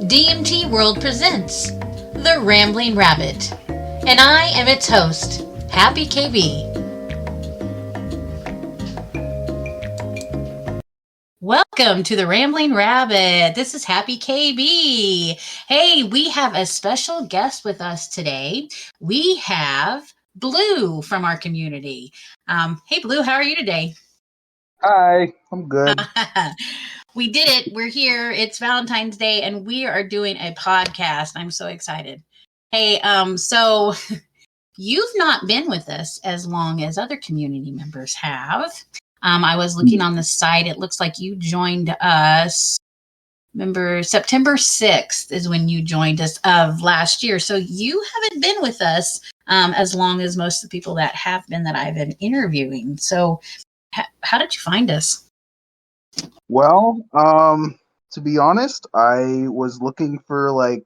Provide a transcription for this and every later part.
DMT World presents The Rambling Rabbit, and I am its host, HappyKB. Welcome to The Rambling Rabbit. This is HappyKB. Hey, we have a special guest with us today. We have Blue from our community. Hey, Blue, how are you today? Hi, I'm good. We did it. We're here. It's Valentine's Day, and we are doing a podcast. I'm so excited. Hey, so you've not been with us as long as other community members have. I was looking on the site. It looks like you joined us. Remember, September 6th is when you joined us of last year. So you haven't been with us as long as most of the people that have been that I've been interviewing. So how did you find us? Well, to be honest, I was looking for like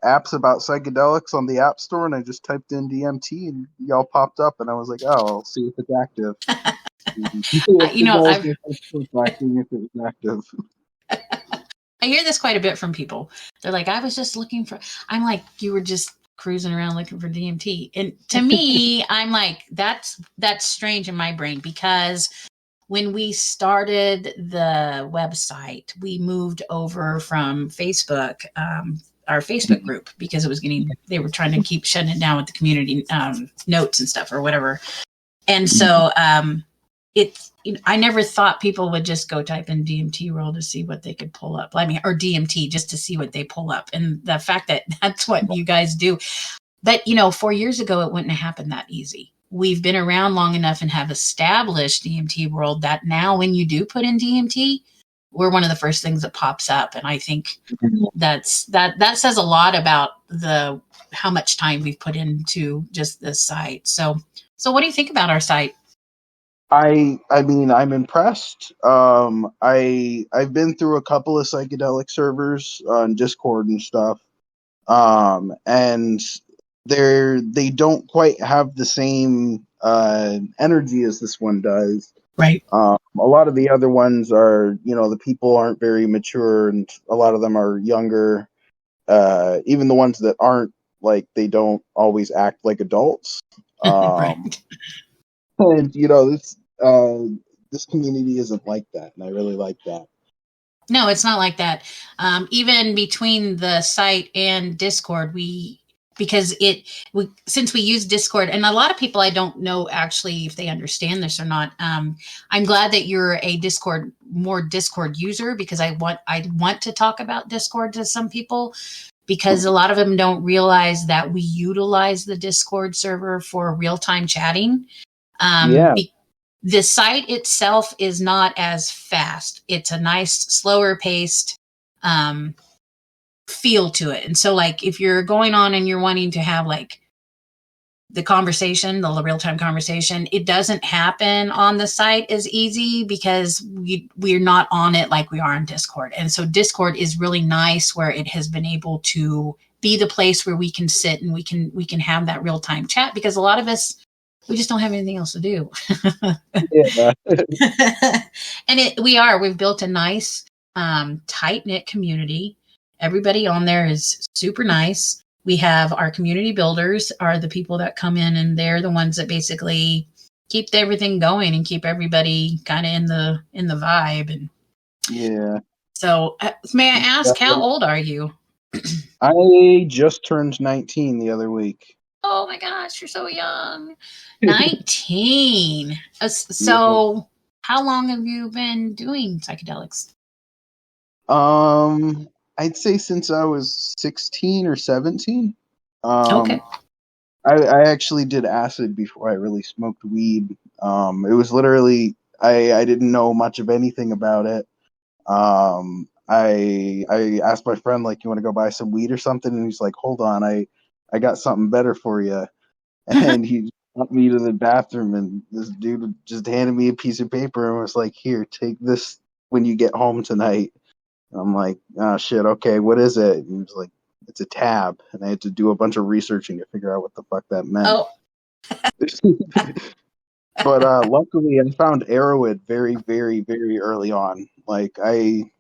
apps about psychedelics on the App Store, and I just typed in DMT, and y'all popped up, and I was like, "Oh, I'll see if it's active." I've If it was active. I hear this quite a bit from people. They're like, "I was just looking for." I'm like, "You were just cruising around looking for DMT," and to me, I'm like, "That's strange in my brain," because when we started the website, we moved over from Facebook, our Facebook group, because it was they were trying to keep shutting it down with the community notes and stuff or whatever. And so I never thought people would just go type in DMT world to see what they could pull up. I mean, or DMT just to see what they pull up. And the fact that that's what you guys do. But, 4 years ago, it wouldn't have happened that easy. We've been around long enough and have established DMT world that now when you do put in DMT, we're one of the first things that pops up. And I think that says a lot about how much time we've put into just this site. So what do you think about our site? I mean, I'm impressed. I've been through a couple of psychedelic servers on Discord and stuff, and they don't quite have the same energy as this one does. Right. A lot of the other ones are, the people aren't very mature, and a lot of them are younger. Even the ones that aren't, like, they don't always act like adults. Right. And this community isn't like that, and I really like that. No, it's not like that. Even between the site and Discord, since we use Discord, and a lot of people, I don't know actually if they understand this or not. I'm glad that you're a more Discord user, because I want to talk about Discord to some people, because a lot of them don't realize that we utilize the Discord server for real-time chatting. The site itself is not as fast. It's a nice, slower paced feel to it. And so, like, if you're going on and you're wanting to have like the conversation, the real-time conversation, it doesn't happen on the site as easy because we're not on it like we are on Discord. And so Discord is really nice, where it has been able to be the place where we can sit and we can have that real-time chat, because a lot of us, we just don't have anything else to do. Yeah. And we've built a nice, tight-knit community. Everybody on there is super nice. We have our community builders are the people that come in, and they're the ones that basically keep everything going and keep everybody kind of in the vibe. And yeah. So may I ask, how old are you? I just turned 19 the other week. Oh my gosh, you're so young. 19. So how long have you been doing psychedelics? I'd say since I was 16 or 17. Okay. I actually did acid before I really smoked weed. It was literally, I didn't know much of anything about it. I asked my friend, like, "You want to go buy some weed or something?" And he's like, "Hold on, I got something better for you." And he brought me to the bathroom, and this dude just handed me a piece of paper and was like, "Here, take this when you get home tonight." And I'm like, "Oh shit, okay, what is it?" And he was like, "It's a tab." And I had to do a bunch of researching to figure out what the fuck that meant. Oh. But luckily I found Arrowhead very, very, very early on. Like, I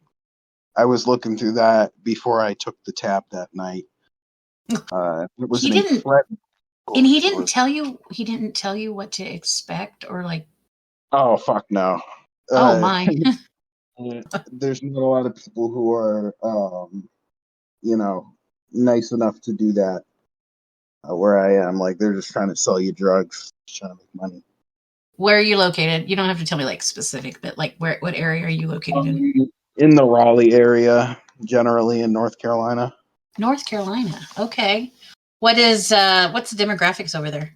I was looking through that before I took the tab that night. It was He an didn't, incredible and he didn't source. tell you. He didn't tell you what to expect, or like. Oh fuck no. Oh Uh, my. there's not a lot of people who are, you know, nice enough to do that. Where I am, like they're just trying to sell you drugs, just trying to make money. Where are you located? You don't have to tell me like specific, but like what area are you located in? In the Raleigh area, generally in North Carolina. North Carolina. Okay. What's the demographics over there?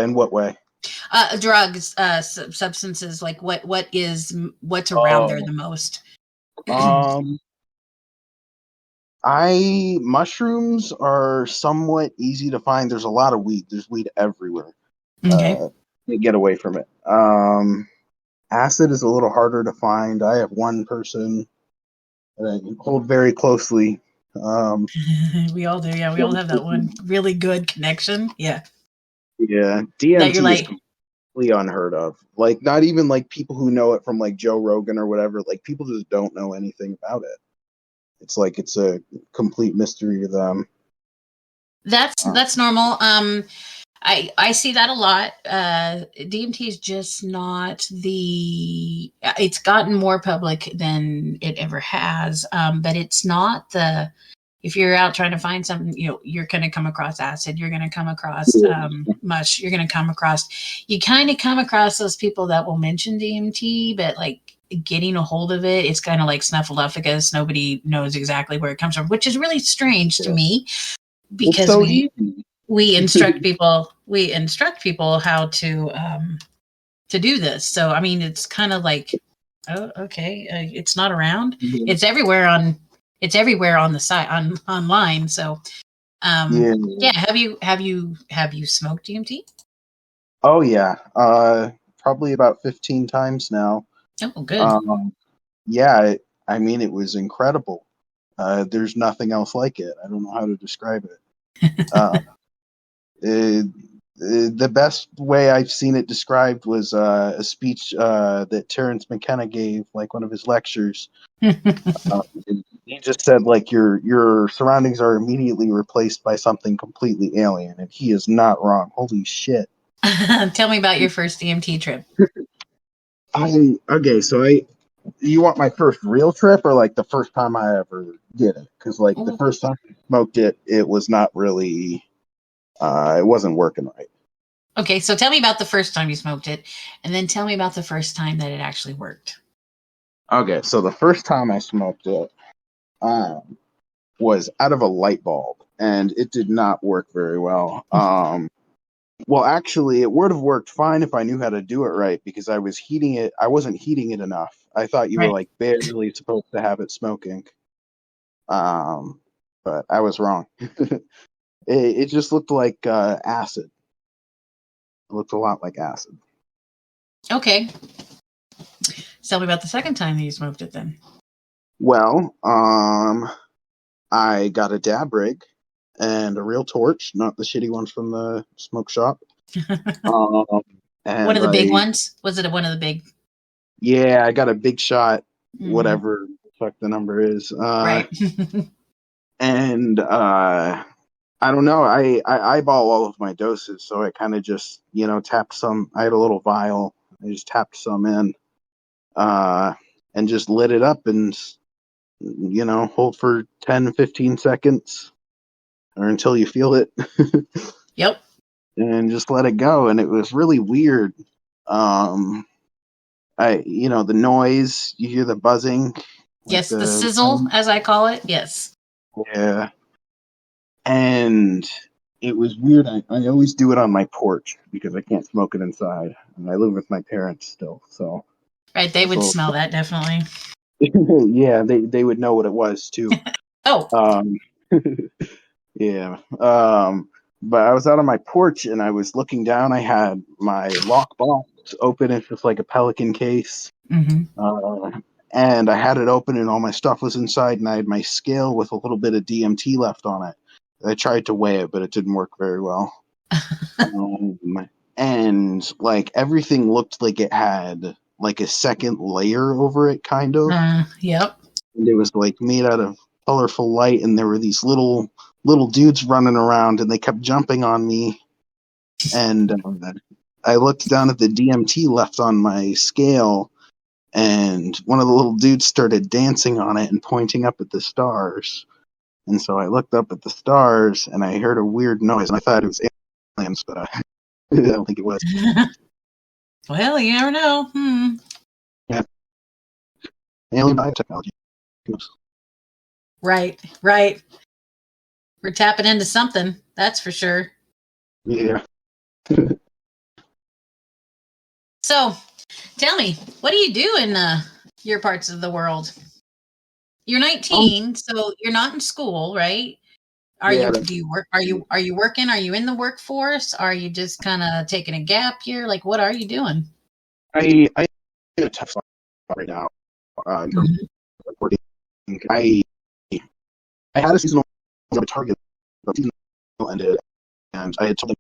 In what way? Drugs, substances. Like what's around there Oh, the most? um, mushrooms are somewhat easy to find. There's a lot of weed. There's weed everywhere. Okay. Get away from it. Acid is a little harder to find. I have one person that I hold very closely. We all do. Yeah, we all have that one really good connection. Yeah. Yeah, That you're DMT is like, completely unheard of. Like, not even like people who know it from like Joe Rogan or whatever. Like, people just don't know anything about it. It's like it's a complete mystery to them. that's normal. I see that a lot. DMT is just not the. It's gotten more public than it ever has, but it's not the. If you're out trying to find something, you're going to come across acid. You're going to come across mush. You're going to come across. You kind of come across those people that will mention DMT, but like getting a hold of it, it's kind of like snuffleupagus. Nobody knows exactly where it comes from, which is really strange to me It's because so easy. we instruct people how to do this. So I mean, it's kind of like, oh, okay, it's not around. Mhm. It's everywhere on the site online. So yeah. Have you smoked DMT? Oh yeah. Probably about 15 times now. Oh, good. Yeah. I mean, it was incredible. There's nothing else like it. I don't know how to describe it. Uh, the best way I've seen it described was a speech that Terrence McKenna gave, like one of his lectures. He just said, like, your surroundings are immediately replaced by something completely alien, and he is not wrong. Holy shit! Tell me about your first DMT trip. Okay, so you want my first real trip or like the first time I ever did it? Because like the Ooh. first time I smoked it, it was not really, it wasn't working right. Okay, so tell me about the first time you smoked it, and then tell me about the first time that it actually worked. Okay, so the first time I smoked it was out of a light bulb, and it did not work very well. Well, actually, it would have worked fine if I knew how to do it right because I was heating it. I wasn't heating it enough. I thought you were Right. like barely supposed to have it smoking. But I was wrong. It just looked like acid. It looked a lot like acid. Okay. Tell me about the second time that you smoked it then. Well, I got a dab rig and a real torch, not the shitty ones from the smoke shop. And One of the big ones? Was it one of the big? Yeah, I got a big shot, Mhm. whatever the fuck the number is. Right. And I don't know. I eyeball all of my doses, so I kind of just tapped some. I had a little vial. I just tapped some in, and just lit it up and hold for 10, 15 seconds or until you feel it. Yep. And just let it go. And it was really weird. The noise, you hear the buzzing. Yes, the sizzle, as I call it. Yes. Yeah. And it was weird. I always do it on my porch because I can't smoke it inside. And I live with my parents still. So. Right. They would smell that, definitely. Yeah, they would know what it was too. Oh. Yeah. But I was out on my porch and I was looking down. I had my lockbox open. It's just like a Pelican case. Mm-hmm. And I had it open and all my stuff was inside. And I had my scale with a little bit of DMT left on it. I tried to weigh it, but it didn't work very well. And like everything looked like it had like a second layer over it, kind of. Yep. and it was like made out of colorful light, and there were these little dudes running around, and they kept jumping on me. And I looked down at the DMT left on my scale, and one of the little dudes started dancing on it and pointing up at the stars. And so I looked up at the stars, and I heard a weird noise, and I thought it was aliens, but I don't think it was. Well, you never know. Yeah. Alien biotechnology. Right. We're tapping into something, that's for sure. Yeah. So, tell me, what do you do in your parts of the world? You're 19, so you're not in school, right? Do you work? Are you working? Are you in the workforce? Are you just kind of taking a gap year? Like, what are you doing? I in a tough spot right now. In terms of working. I had a seasonal target, but seasonal ended, and I had told them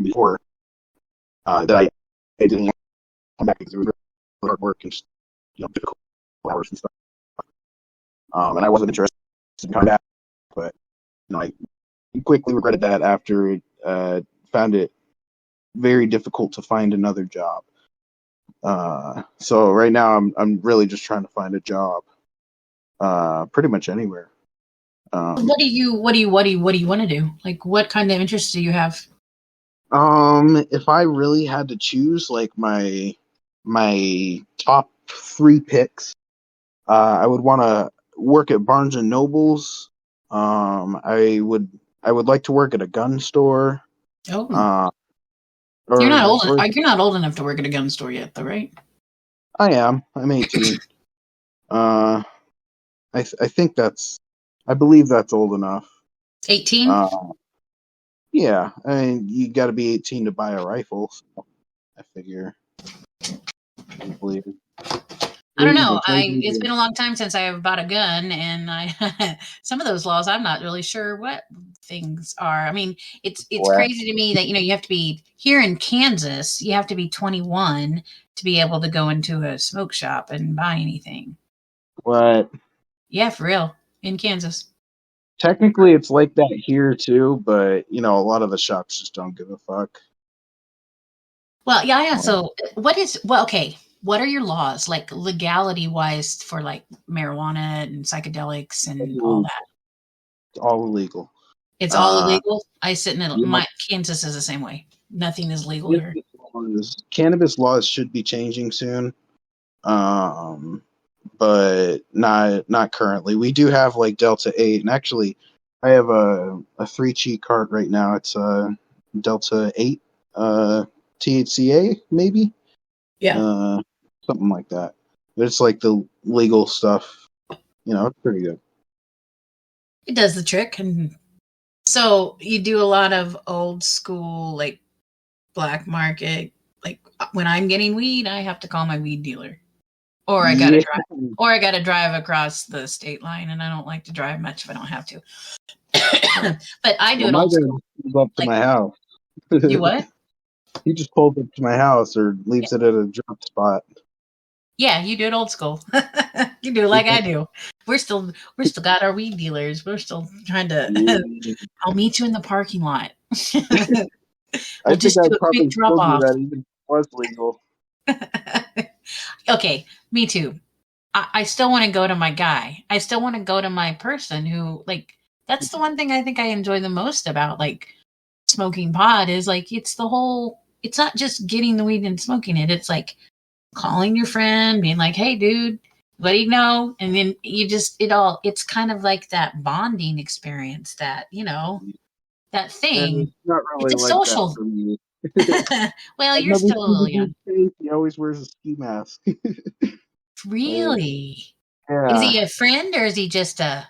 before that I didn't want to come back because it was really hard work and just, difficult hours and stuff. And I wasn't interested in coming back, but I quickly regretted that after found it very difficult to find another job. So right now I'm really just trying to find a job, pretty much anywhere. What do you want to do? Like, what kind of interests do you have? If I really had to choose, like my top 3 picks, I would want to work at Barnes and Nobles. I would like to work at a gun store. Oh. You're not old enough to work at a gun store yet, though, right? I am. I'm 18. I think I believe that's old enough. 18? Yeah. I mean, you got to be 18 to buy a rifle. So I figure. I believe. I don't know. It's been a long time since I bought a gun, and some of those laws I'm not really sure what things are. I mean, it's crazy to me that you have to be here in Kansas. You have to be 21 to be able to go into a smoke shop and buy anything. What? Yeah, for real, in Kansas. Technically, it's like that here too, but a lot of the shops just don't give a fuck. Well, yeah. So, okay. What are your laws, like legality-wise, for like marijuana and psychedelics and all that? It's all illegal. It's all illegal? I sit in it. My Kansas is the same way. Nothing is legal here. Cannabis laws should be changing soon, but not currently. We do have like Delta 8, and actually, I have a 3 cheat cart right now. It's Delta 8 THCA, maybe. Yeah. Something like that. But it's like the legal stuff. It's pretty good. It does the trick. And so you do a lot of old school, like black market. Like when I'm getting weed, I have to call my weed dealer, or I gotta drive across the state line, and I don't like to drive much if I don't have to. But I do it old school. Up to my house. You what? He just pulls up to my house or leaves it at a drop spot. Yeah, you do it old school. You do it like I do. We're still got our weed dealers. We're still trying to. I'll meet you in the parking lot. We'll just do a quick drop off. That even was legal. Okay, me too. I still want to go to my guy. I still want to go to my person who, like, that's the one thing I think I enjoy the most about like smoking pot is like it's not just getting the weed and smoking it. It's like calling your friend, being like, hey dude, what do you know? And then it's kind of like that bonding experience that, that thing. It's not really it's a like social. That for me. Well, you're still a little young. He always wears a ski mask. Really? Yeah. Is he a friend or is he just a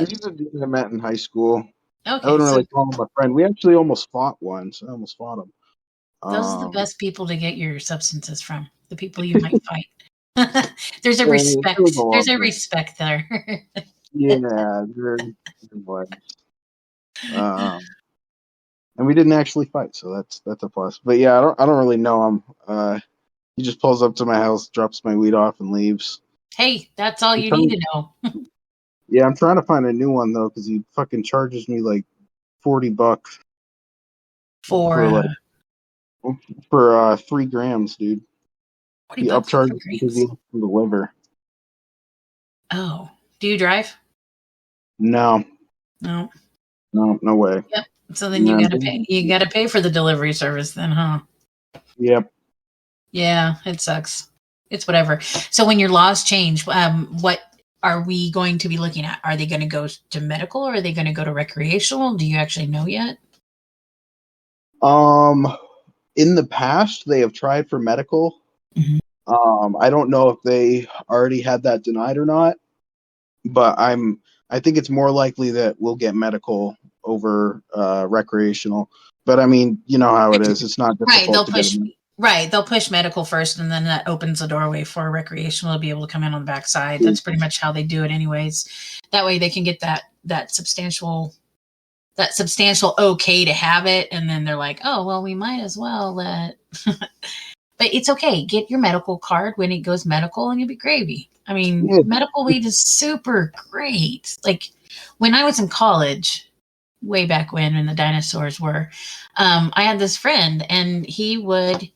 he's a dude I met in high school. Okay, I wouldn't really call him a friend. We actually almost fought once. I almost fought him. Those are the best people to get your substances from. The people you might fight. There's a respect. There's a respect there. Yeah, they're boys. And we didn't actually fight, so that's a plus. But yeah, I don't really know him. He just pulls up to my house, drops my weed off, and leaves. Hey, that's all I'm you need trying, to know. yeah, I'm trying to find a new one though, because he fucking charges me like $40 For for like 3 grams, dude. 40 He bucks for upcharges 3 because he grams. has to deliver. Oh, do you drive? No, No. no, no way. Yep. So then you No, gotta pay. You gotta pay for the delivery service, then, huh? yep. Yeah, it sucks. It's whatever. So when your laws change, what are we going to be looking at? Are they going to go to medical or are they going to go to recreational? Do you actually know yet? Um, in the past, they have tried for medical. Mhm. I don't know if they already had that denied or not, but I think it's more likely that we'll get medical over recreational. But I mean, you know how it is. It's not Right, difficult to get them. they'll push medical first, and then that opens the doorway for recreational to be able to come in on the backside. That's pretty much how they do it, anyways. That way, they can get that substantial okay to have it, and then they're like, oh well, we might as well let. But it's okay. Get your medical card when it goes medical, and you'll be gravy. I mean, Yeah. medical weed is super great. Like when I was in college, way back when the dinosaurs were, I had this friend, and he would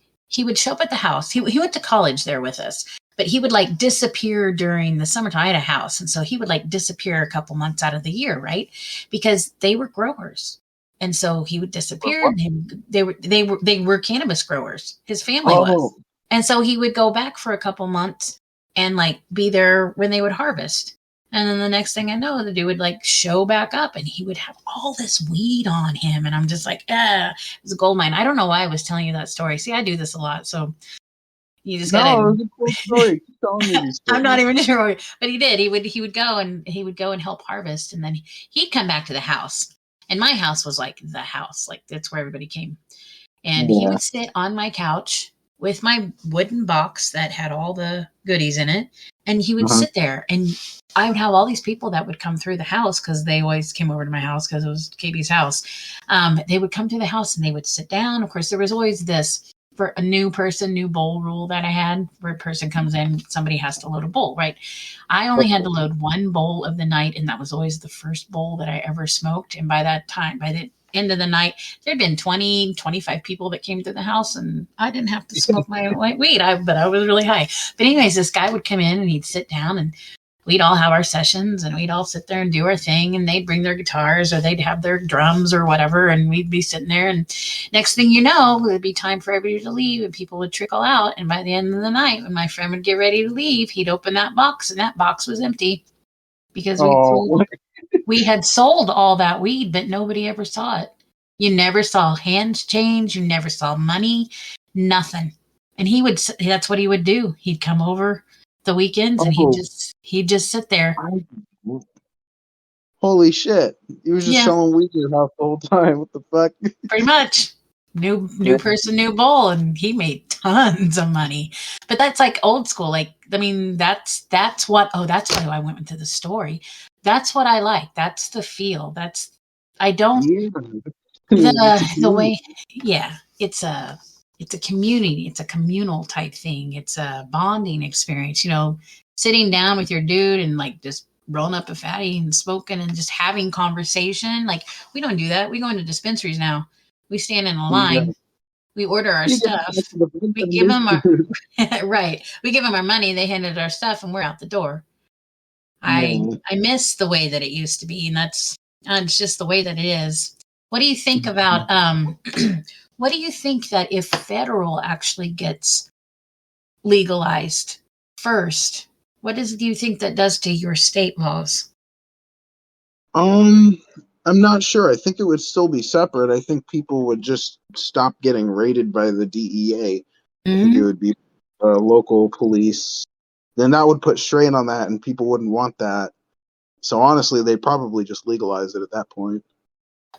show up at the house. He went to college there with us, but he would like disappear during the summertime. I had a house, and so he would like disappear a couple months out of the year, right? Because they were growers. And so he would disappear, What? and they were cannabis growers. His family was. Oh, And so he would go back for a couple months and like be there when they would harvest. And then the next thing I know, the dude would like show back up, and he would have all this weed on him. And I'm just like, it was a gold mine. I don't know why I was telling you that story. See, I do this a lot. So you just gotta. no, it was a cool story. Keep telling me these stories. I'm not even sure, but he did. He would go and help harvest, and then he'd come back to the house. And my house was like the house, like that's where everybody came. And he Yeah. would sit on my couch with my wooden box that had all the goodies in it, and he would sit there, and I would have all these people that would come through the house because they always came over to my house because it was KB's house. They would come to the house and they would sit down. Of course, there was always this for a new bowl rule that I had where a person comes in, somebody has to load a bowl, right? I only had to load one bowl of the night, and that was always the first bowl that I ever smoked. And by the end of the night, there'd been 20, 25 people that came to the house, and I didn't have to smoke my white weed, but I was really high. But anyways, this guy would come in and he'd sit down, and we'd all have our sessions, and we'd all sit there and do our thing, and they'd bring their guitars or they'd have their drums or whatever, and we'd be sitting there, and next thing you know, it would be time for everybody to leave, and people would trickle out. And by the end of the night, when my friend would get ready to leave, he'd open that box, and that box was empty because we had sold all that weed, but nobody ever saw it. You never saw hands change. You never saw money, nothing. And that's what he would do. He'd come over the weekends, and he'd just sit there. Holy shit. He was just selling weed in your house the whole time. What the fuck? Pretty much. New person, new bowl, and he made tons of money. But that's like old school. Like, I mean, that's why I went into the story. That's what I like. That's the feel. The way, it's a community. It's a communal type thing. It's a bonding experience, sitting down with your dude and like just rolling up a fatty and smoking and just having conversation. Like, we don't do that. We go into dispensaries now. We stand in a line. We order our stuff. We give them our right. We give them our money. They handed our stuff, and we're out the door. I miss the way that it used to be, and it's just the way that it is. What do you think about what do you think that if federal actually gets legalized first, what do you think that does to your state laws? I'm not sure. I think it would still be separate. I think people would just stop getting raided by the DEA. I think it would be local police. Then that would put strain on that, and people wouldn't want that. So honestly, they'd probably just legalize it at that point.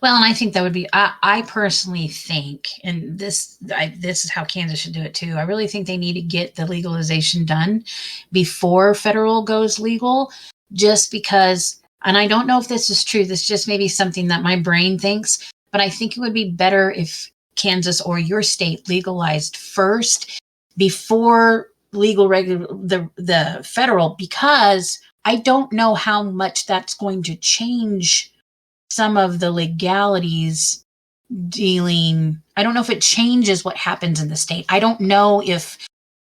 Well, and I think that would be, I personally think, and this is how Kansas should do it too. I really think they need to get the legalization done before federal goes legal, just because, and I don't know if this is true, this just may be something that my brain thinks, but I think it would be better if Kansas or your state legalized first before the federal, because I don't know how much that's going to change some of the legalities dealing. I don't know if it changes what happens in the state. I don't know if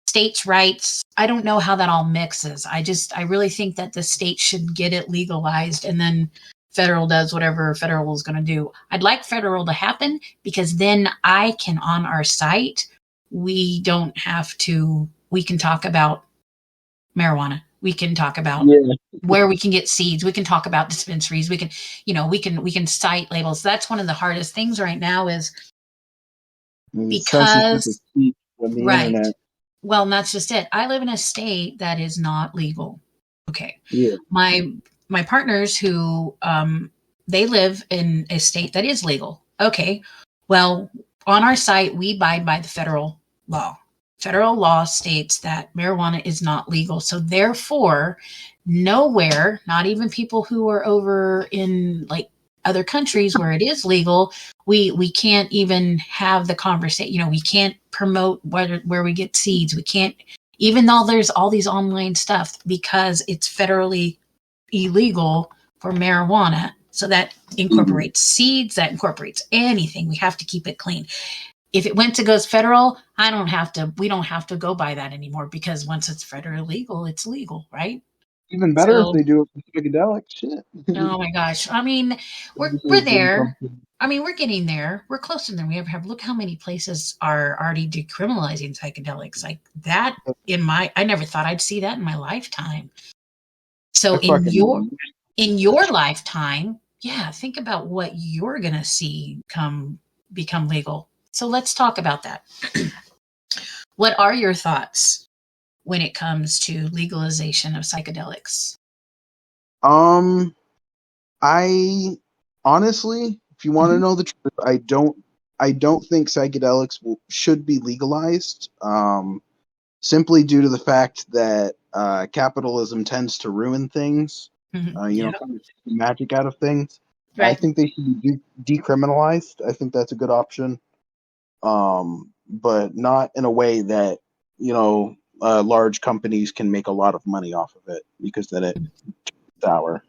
states' rights, I don't know how that all mixes. I really think that the state should get it legalized, and then federal does whatever federal is going to do. I'd like federal to happen, because then I can, on our site, we don't have to, we can talk about marijuana. We can talk about where we can get seeds. We can talk about dispensaries. We can, we can cite labels. That's one of the hardest things right now, is because, right. Internet. Well, and that's just it. I live in a state that is not legal. Okay. Yeah. My partners who, they live in a state that is legal. Okay. Well, on our site, we abide by the federal law. Federal law states that marijuana is not legal. So therefore, nowhere, not even people who are over in like other countries where it is legal, we can't even have the conversation. We can't promote where we get seeds. We can't, even though there's all these online stuff, because it's federally illegal for marijuana. So that incorporates seeds, that incorporates anything. We have to keep it clean. If it goes federal, we don't have to go by that anymore, because once it's federally legal, it's legal, right? Even better if they do it with psychedelics. Shit. Oh my gosh. I mean, we're there. I mean, we're getting there. We're closer than we ever have. Look how many places are already decriminalizing psychedelics. Like that I never thought I'd see that in my lifetime. So in your lifetime, yeah, think about what you're going to see become legal. So let's talk about that. What are your thoughts when it comes to legalization of psychedelics? I honestly, if you want to know the truth, I don't think psychedelics should be legalized. Simply due to the fact that capitalism tends to ruin things. The magic out of things. Right. I think they should be decriminalized. I think that's a good option. But not in a way that, large companies can make a lot of money off of it, because then it's sour,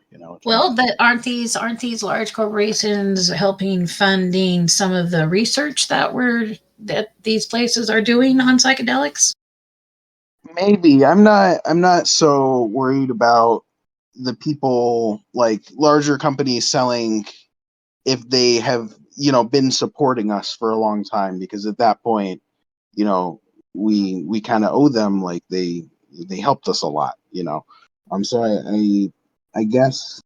Well, but aren't these large corporations helping funding some of the research that these places are doing on psychedelics? Maybe. I'm not so worried about the people, like larger companies selling, if they have, been supporting us for a long time, because at that point, we kind of owe them, like they helped us a lot, So I guess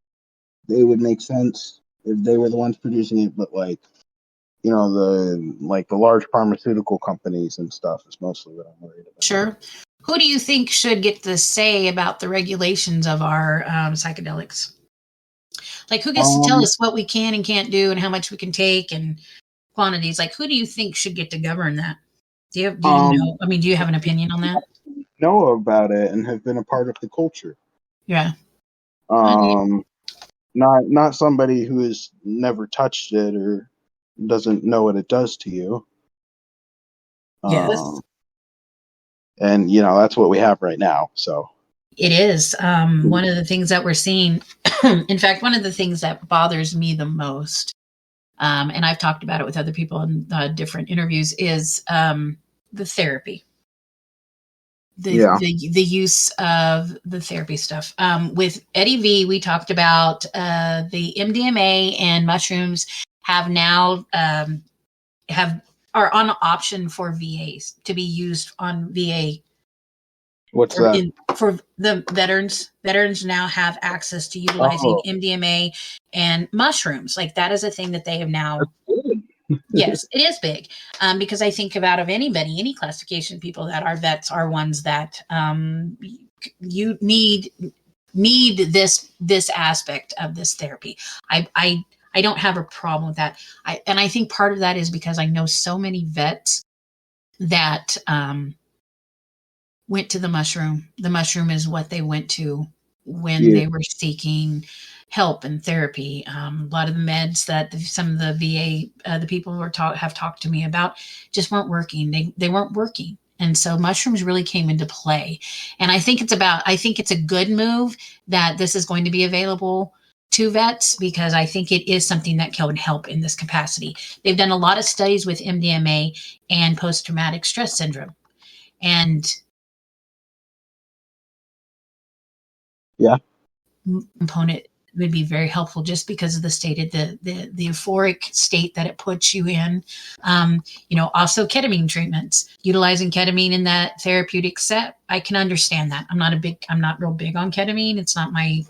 they would make sense if they were the ones producing it, but like, the large pharmaceutical companies and stuff is mostly what I'm worried about. Sure. Who do you think should get the say about the regulations of our psychedelics? Like, who gets to tell us what we can and can't do and how much we can take and quantities? Like, who do you think should get to govern that? Do you know? I mean, do you have an opinion on that? Know about it and have been a part of the culture. Yeah. Not somebody who has never touched it or doesn't know what it does to you. Yes. And that's what we have right now. So it is one of the things that we're seeing. In fact, one of the things that bothers me the most, and I've talked about it with other people in different interviews, is the therapy. The use of the therapy stuff. With Eddie V, we talked about the MDMA and mushrooms have now are on option for VAs to be used on VA. What's that? For the veterans. Veterans now have access to utilizing MDMA and mushrooms. Like that is a thing that they have now. Yes, it is big. Because I think about of any classification, people that are vets are ones that you need this aspect of this therapy. I don't have a problem with that. I think part of that is because I know so many vets that went to the mushroom. The mushroom is what they went to when they were seeking help and therapy. A lot of the meds that some of the VA, the people who have talked to me about, just weren't working. They weren't working. And so mushrooms really came into play. And I think it's a good move that this is going to be available to vets, because I think it is something that can help in this capacity. They've done a lot of studies with MDMA and post-traumatic stress syndrome. And Yeah. component would be very helpful, just because of the euphoric state that it puts you in. Also ketamine treatments, utilizing ketamine in that therapeutic set. I can understand that. I'm not real big on ketamine. It's not my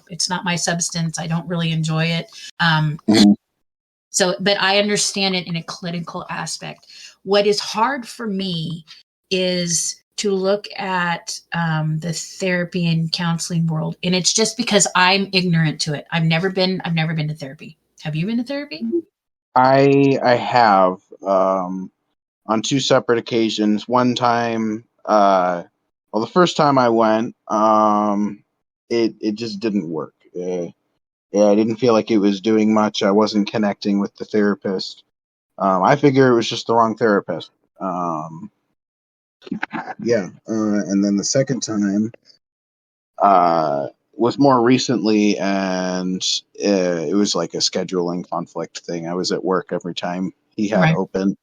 substance. I don't really enjoy it. But I understand it in a clinical aspect. What is hard for me is to look at the therapy and counseling world, and it's just because I'm ignorant to it. I've never been to therapy. Have you been to therapy? I have on 2 separate occasions. One time, the first time I went, it just didn't work. I didn't feel like it was doing much. I wasn't connecting with the therapist. I figure it was just the wrong therapist. And then the second time was more recently, and it was like a scheduling conflict thing. I was at work every time he had open,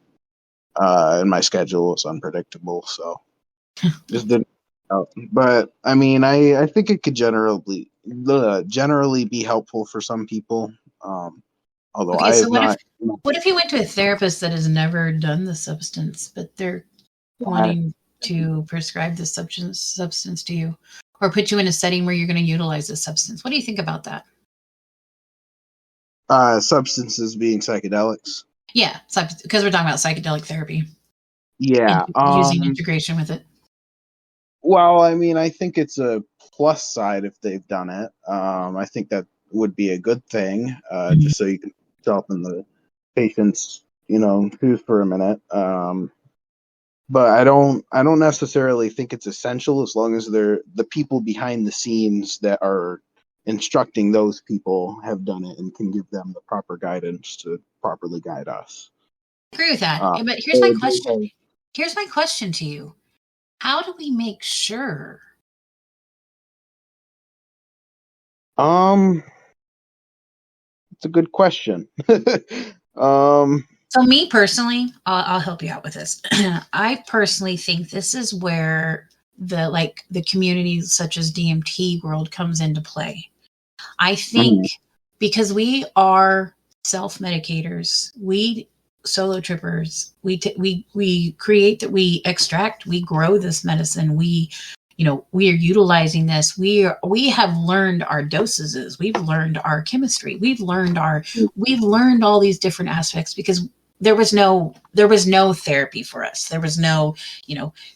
and my schedule was unpredictable, so just didn't. But I mean, I think it could generally be helpful for some people. Although okay, I so have not. What if you went to a therapist that has never done the substance, but they're wanting to prescribe the substance to you, or put you in a setting where you're going to utilize the substance? What do you think about that? Substances being psychedelics. Yeah, because we're talking about psychedelic therapy. Yeah, using integration with it. Well, I mean, I think it's a plus side if they've done it. I think that would be a good thing, just so you can put yourself in the patient's, shoes for a minute. But I don't necessarily think it's essential, as long as they're the people behind the scenes that are instructing those people have done it and can give them the proper guidance to properly guide us. I agree with that. But here's my question. Here's my question to you. How do we make sure? It's a good question. So me personally, I'll help you out with this. I personally think this is where the communities such as DMT world comes into play. I think because we are self-medicators, we solo trippers, we create that, we extract, we grow this medicine, we are utilizing this. We have learned our dosages. We've learned our chemistry. We've learned all these different aspects, because there was no therapy for us. There was no,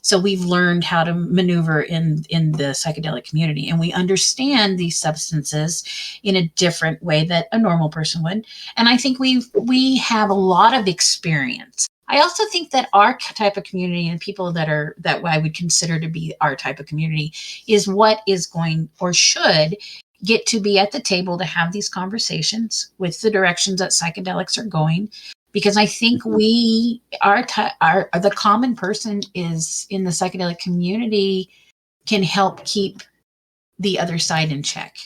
so we've learned how to maneuver in the psychedelic community, and we understand these substances in a different way that a normal person would. And I think we have a lot of experience. I also think that our type of community, and people that I would consider to be our type of community, is what is going, or should get to be at the table to have these conversations with the directions that psychedelics are going. Because I think the common person is in the psychedelic community can help keep the other side in check.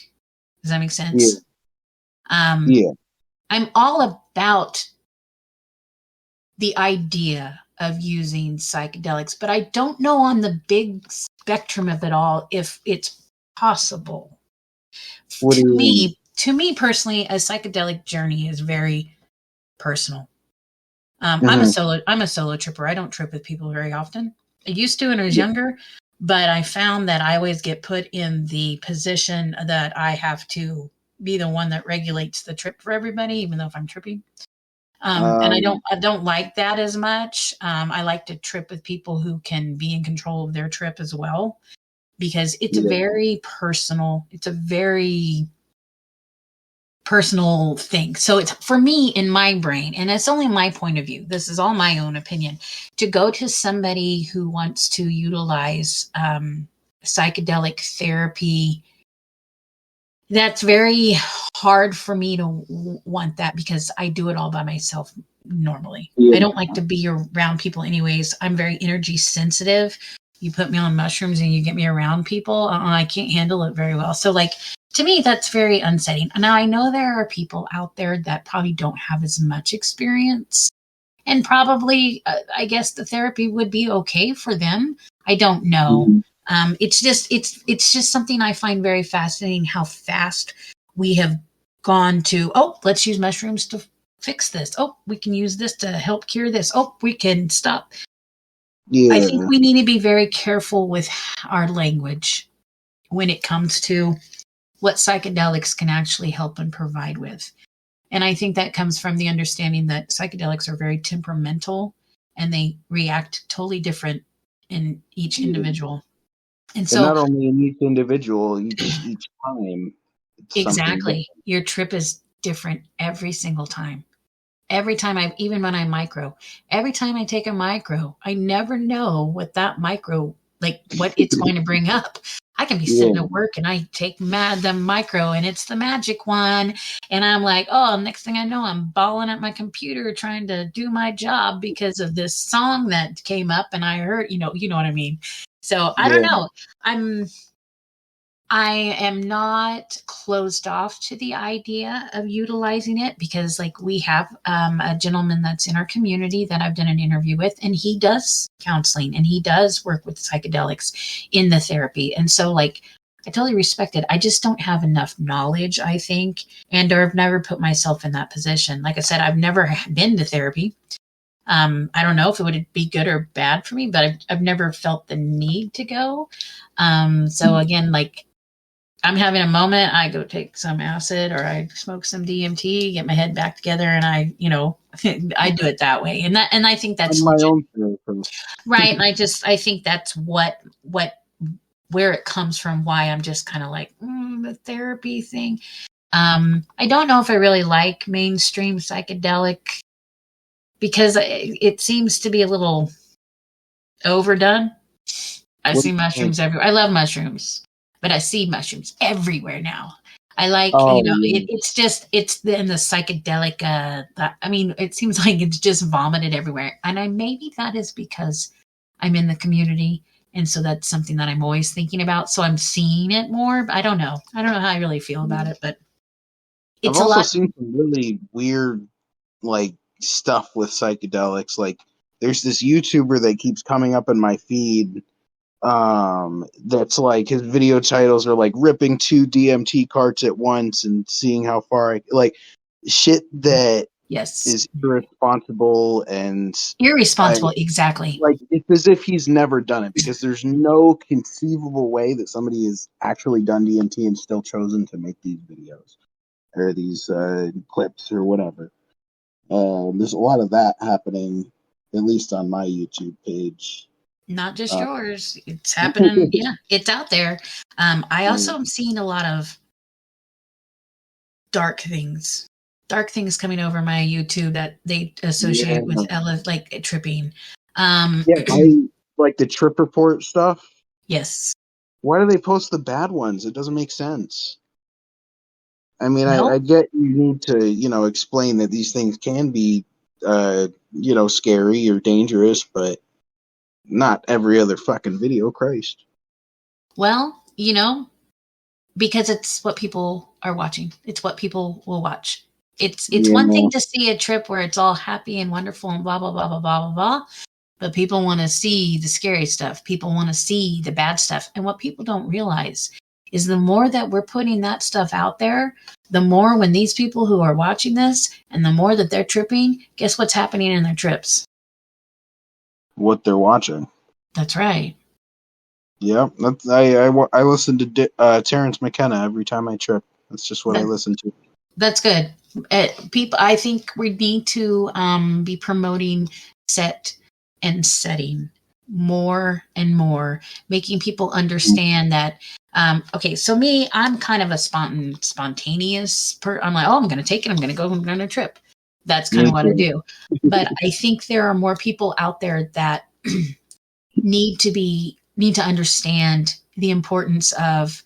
Does that make sense? Yeah. I'm all about the idea of using psychedelics, but I don't know on the big spectrum of it all if it's possible. To me personally, a psychedelic journey is very personal. I'm a solo tripper. I don't trip with people very often. I used to when I was younger, but I found that I always get put in the position that I have to be the one that regulates the trip for everybody, even though if I'm tripping. And I don't like that as much. I like to trip with people who can be in control of their trip as well, because it's very personal. It's a very personal thing. So it's, for me, in my brain, and it's only my point of view, this is all my own opinion, to go to somebody who wants to utilize psychedelic therapy That's very hard for me to want that because I do it all by myself normally. Yeah. I don't like to be around people anyways. I'm very energy sensitive. You put me on mushrooms and you get me around people, I can't handle it very well. So like, to me, that's very unsettling. Now I know there are people out there that probably don't have as much experience, and probably, I guess the therapy would be okay for them. I don't know. Mhm. It's just something I find very fascinating, how fast we have gone to, oh, let's use mushrooms to fix this. Oh, we can use this to help cure this. Oh, we can stop. Yeah. I think we need to be very careful with our language when it comes to what psychedelics can actually help and provide with. And I think that comes from the understanding that psychedelics are very temperamental and they react totally different in each individual. And And so, not only in each individual, each time it's something exactly, different. your trip is different every single time. Every time even when I micro, every time I take a micro, I never know what that micro, like what it's going to bring up. I can be sitting Yeah. at work and I take the micro and it's the magic one. And I'm like, oh, next thing I know, I'm balling at my computer trying to do my job because of this song that came up and I heard, you know what I mean? So I don't Yeah. know. I am not closed off to the idea of utilizing it because, like, we have a gentleman that's in our community that I've done an interview with, and he does counseling and he does work with psychedelics in the therapy. And so, like, I totally respect it. I just don't have enough knowledge, I think, and or I've never put myself in that position. Like I said, I've never been to therapy. I don't know if it would be good or bad for me, but I've never felt the need to go. So again, like, I'm having a moment, I go take some acid or I smoke some DMT, get my head back together, and I I do it that way. And I think that's I'm my legit. own therapist. Right. And I think that's where it comes from, why I'm just kind of like, the therapy thing. I don't know if I really like mainstream psychedelic because it seems to be a little overdone. I What do see you think? mushrooms everywhere. I love mushrooms, but I see mushrooms everywhere now. I like, Oh, yeah. it's in the psychedelic, I mean, it seems like it's just vomited everywhere. And maybe that is because I'm in the community. And so that's something that I'm always thinking about. So I'm seeing it more, but I don't know. I don't know how I really feel about it, but I've it's a also lot. seen some really weird, like, stuff with psychedelics. Like, there's this YouTuber that keeps coming up in my feed. That's like his video titles are like ripping 2 DMT carts at once and seeing how far like shit that Yes. is irresponsible, and I Irresponsible. Exactly. like it's as if he's never done it, because there's no conceivable way that somebody has actually done DMT and still chosen to make these videos or these clips or whatever. There's a lot of that happening, at least on my YouTube page. Not just Uh, yours. It's happening. Yeah, it's out there. I also am seeing a lot of dark things. Dark things coming over my YouTube that they yeah, associate with like tripping. yeah. I like the trip report stuff. Yes. Why do they post the bad ones? It doesn't make sense. I mean, I Well, get you need to, explain that these things can be, scary or dangerous, but not every other fucking video. Christ. well, because it's what people are watching. It's what people will watch. It's one Yeah. thing to see a trip where it's all happy and wonderful and blah blah blah blah blah blah blah. But people want to see the scary stuff. People want to see the bad stuff. And what people don't realize is the more that we're putting that stuff out there, the more when these people who are watching this and the more that they're tripping, guess what's happening in their trips? What they're watching. That's right. Yep. I listen to Terrence McKenna every time I trip. That's just what I That, listen to. that's good. People, I think we need to be promoting set and setting more and more, making people understand that. Okay, so me, I'm kind of a spontaneous. I'm like, oh, I'm going to take it. I'm going to go. I'm going to trip. That's kind Me of what I too. do. But I think there are more people out there that need to understand the importance of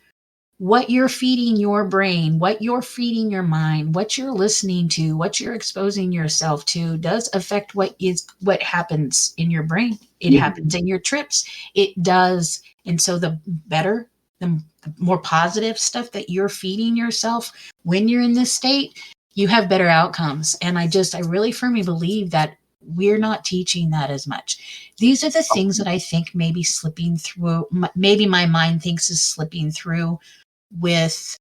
what you're feeding your brain, what you're feeding your mind, what you're listening to, what you're exposing yourself to does affect what happens in your brain. It happens in your trips. It does. And so the better, the more positive stuff that you're feeding yourself when you're in this state, you have better outcomes. And I really firmly believe that we're not teaching that as much. These are the things that I think may be slipping through, maybe my mind thinks is slipping through with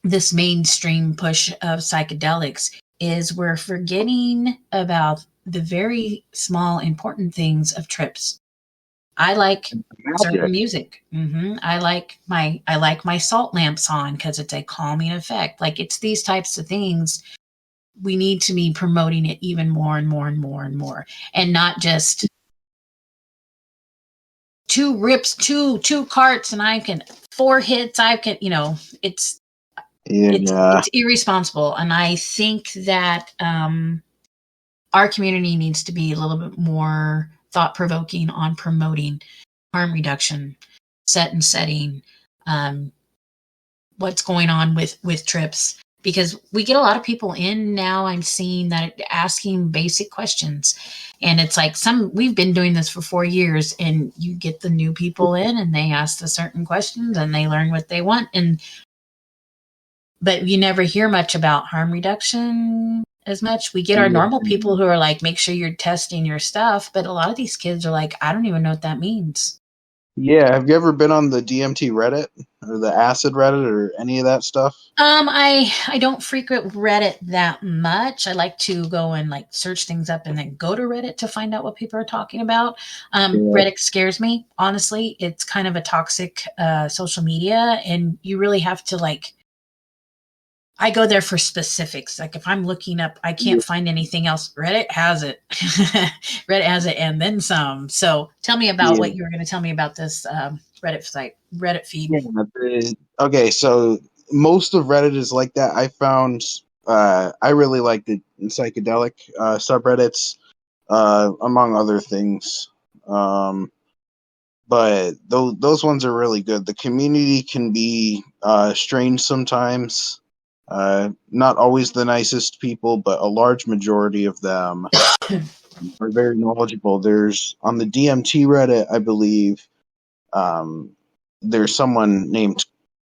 this mainstream push of psychedelics, is we're forgetting about the very small, important things of trips. I like certain music. I like my salt lamps on because it's a calming effect. Like, it's these types of things. We need to be promoting it even more and more and more and more, and not just two carts and I can 4 hits. I can, it's irresponsible. And I think that our community needs to be a little bit more thought-provoking on promoting harm reduction, setting, what's going on with trips. Because we get a lot of people in now, I'm seeing that asking basic questions. And it's like we've been doing this for 4 years, and you get the new people in and they ask the certain questions and they learn what they want. But you never hear much about harm reduction as much. We get our normal people who are like, make sure you're testing your stuff. But a lot of these kids are like, I don't even know what that means. Yeah. Have you ever been on the DMT Reddit or the acid Reddit or any of that stuff? I don't frequent Reddit that much. I like to go and like search things up and then go to Reddit to find out what people are talking about. Reddit scares me. Honestly, it's kind of a toxic social media, and you really have to I go there for specifics. Like, if I'm looking up, I can't find anything else. Reddit has it. Reddit has it, and then some. So tell me about what you were going to tell me about this Reddit feed. Okay, so most of Reddit is like that. I found I really like the psychedelic subreddits, among other things. But those ones are really good. The community can be strange sometimes. Not always the nicest people, but a large majority of them are very knowledgeable. There's on the DMT Reddit, I believe, there's someone named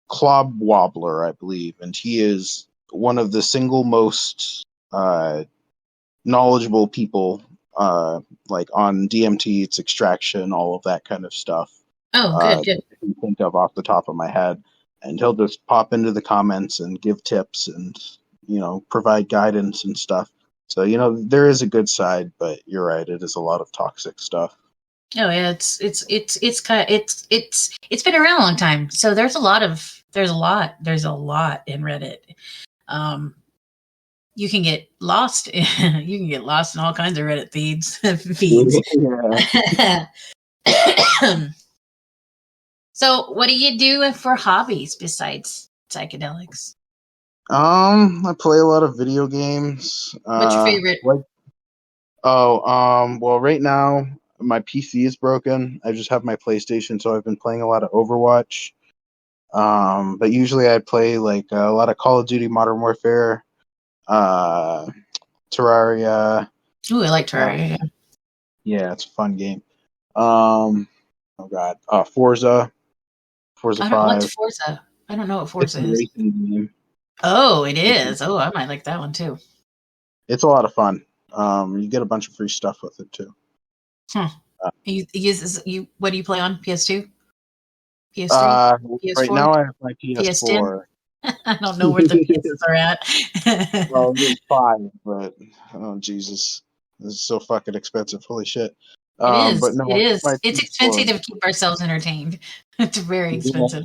Clob Wobbler, I believe, and he is one of the single most knowledgeable people, like on DMT, its extraction, all of that kind of stuff. Oh, good. I can think of off the top of my head. And he'll just pop into the comments and give tips and, provide guidance and stuff. So, there is a good side, but you're right. It is a lot of toxic stuff. Oh yeah, it's been around a long time. So there's a lot in Reddit. You can get lost. You can get lost in all kinds of Reddit feeds. Yeah. So what do you do for hobbies besides psychedelics? I play a lot of video games. What's your favorite? Well, right now my PC is broken. I just have my PlayStation, so I've been playing a lot of Overwatch. But usually I play like a lot of Call of Duty Modern Warfare, Terraria. Ooh, I like Terraria. Yeah, it's a fun game. Forza 5. What's Forza? I don't know what Forza is. Oh, it is. Oh, I might like that one too. It's a lot of fun. You get a bunch of free stuff with it too. What do you play on? PS2? PS3? PS4? Right now I have my PS4. PS10? I don't know where the pieces are at. Well, there's 5, but oh Jesus, this is so fucking expensive. Holy shit! It is. But no, it is. It's expensive to keep ourselves entertained. It's very expensive.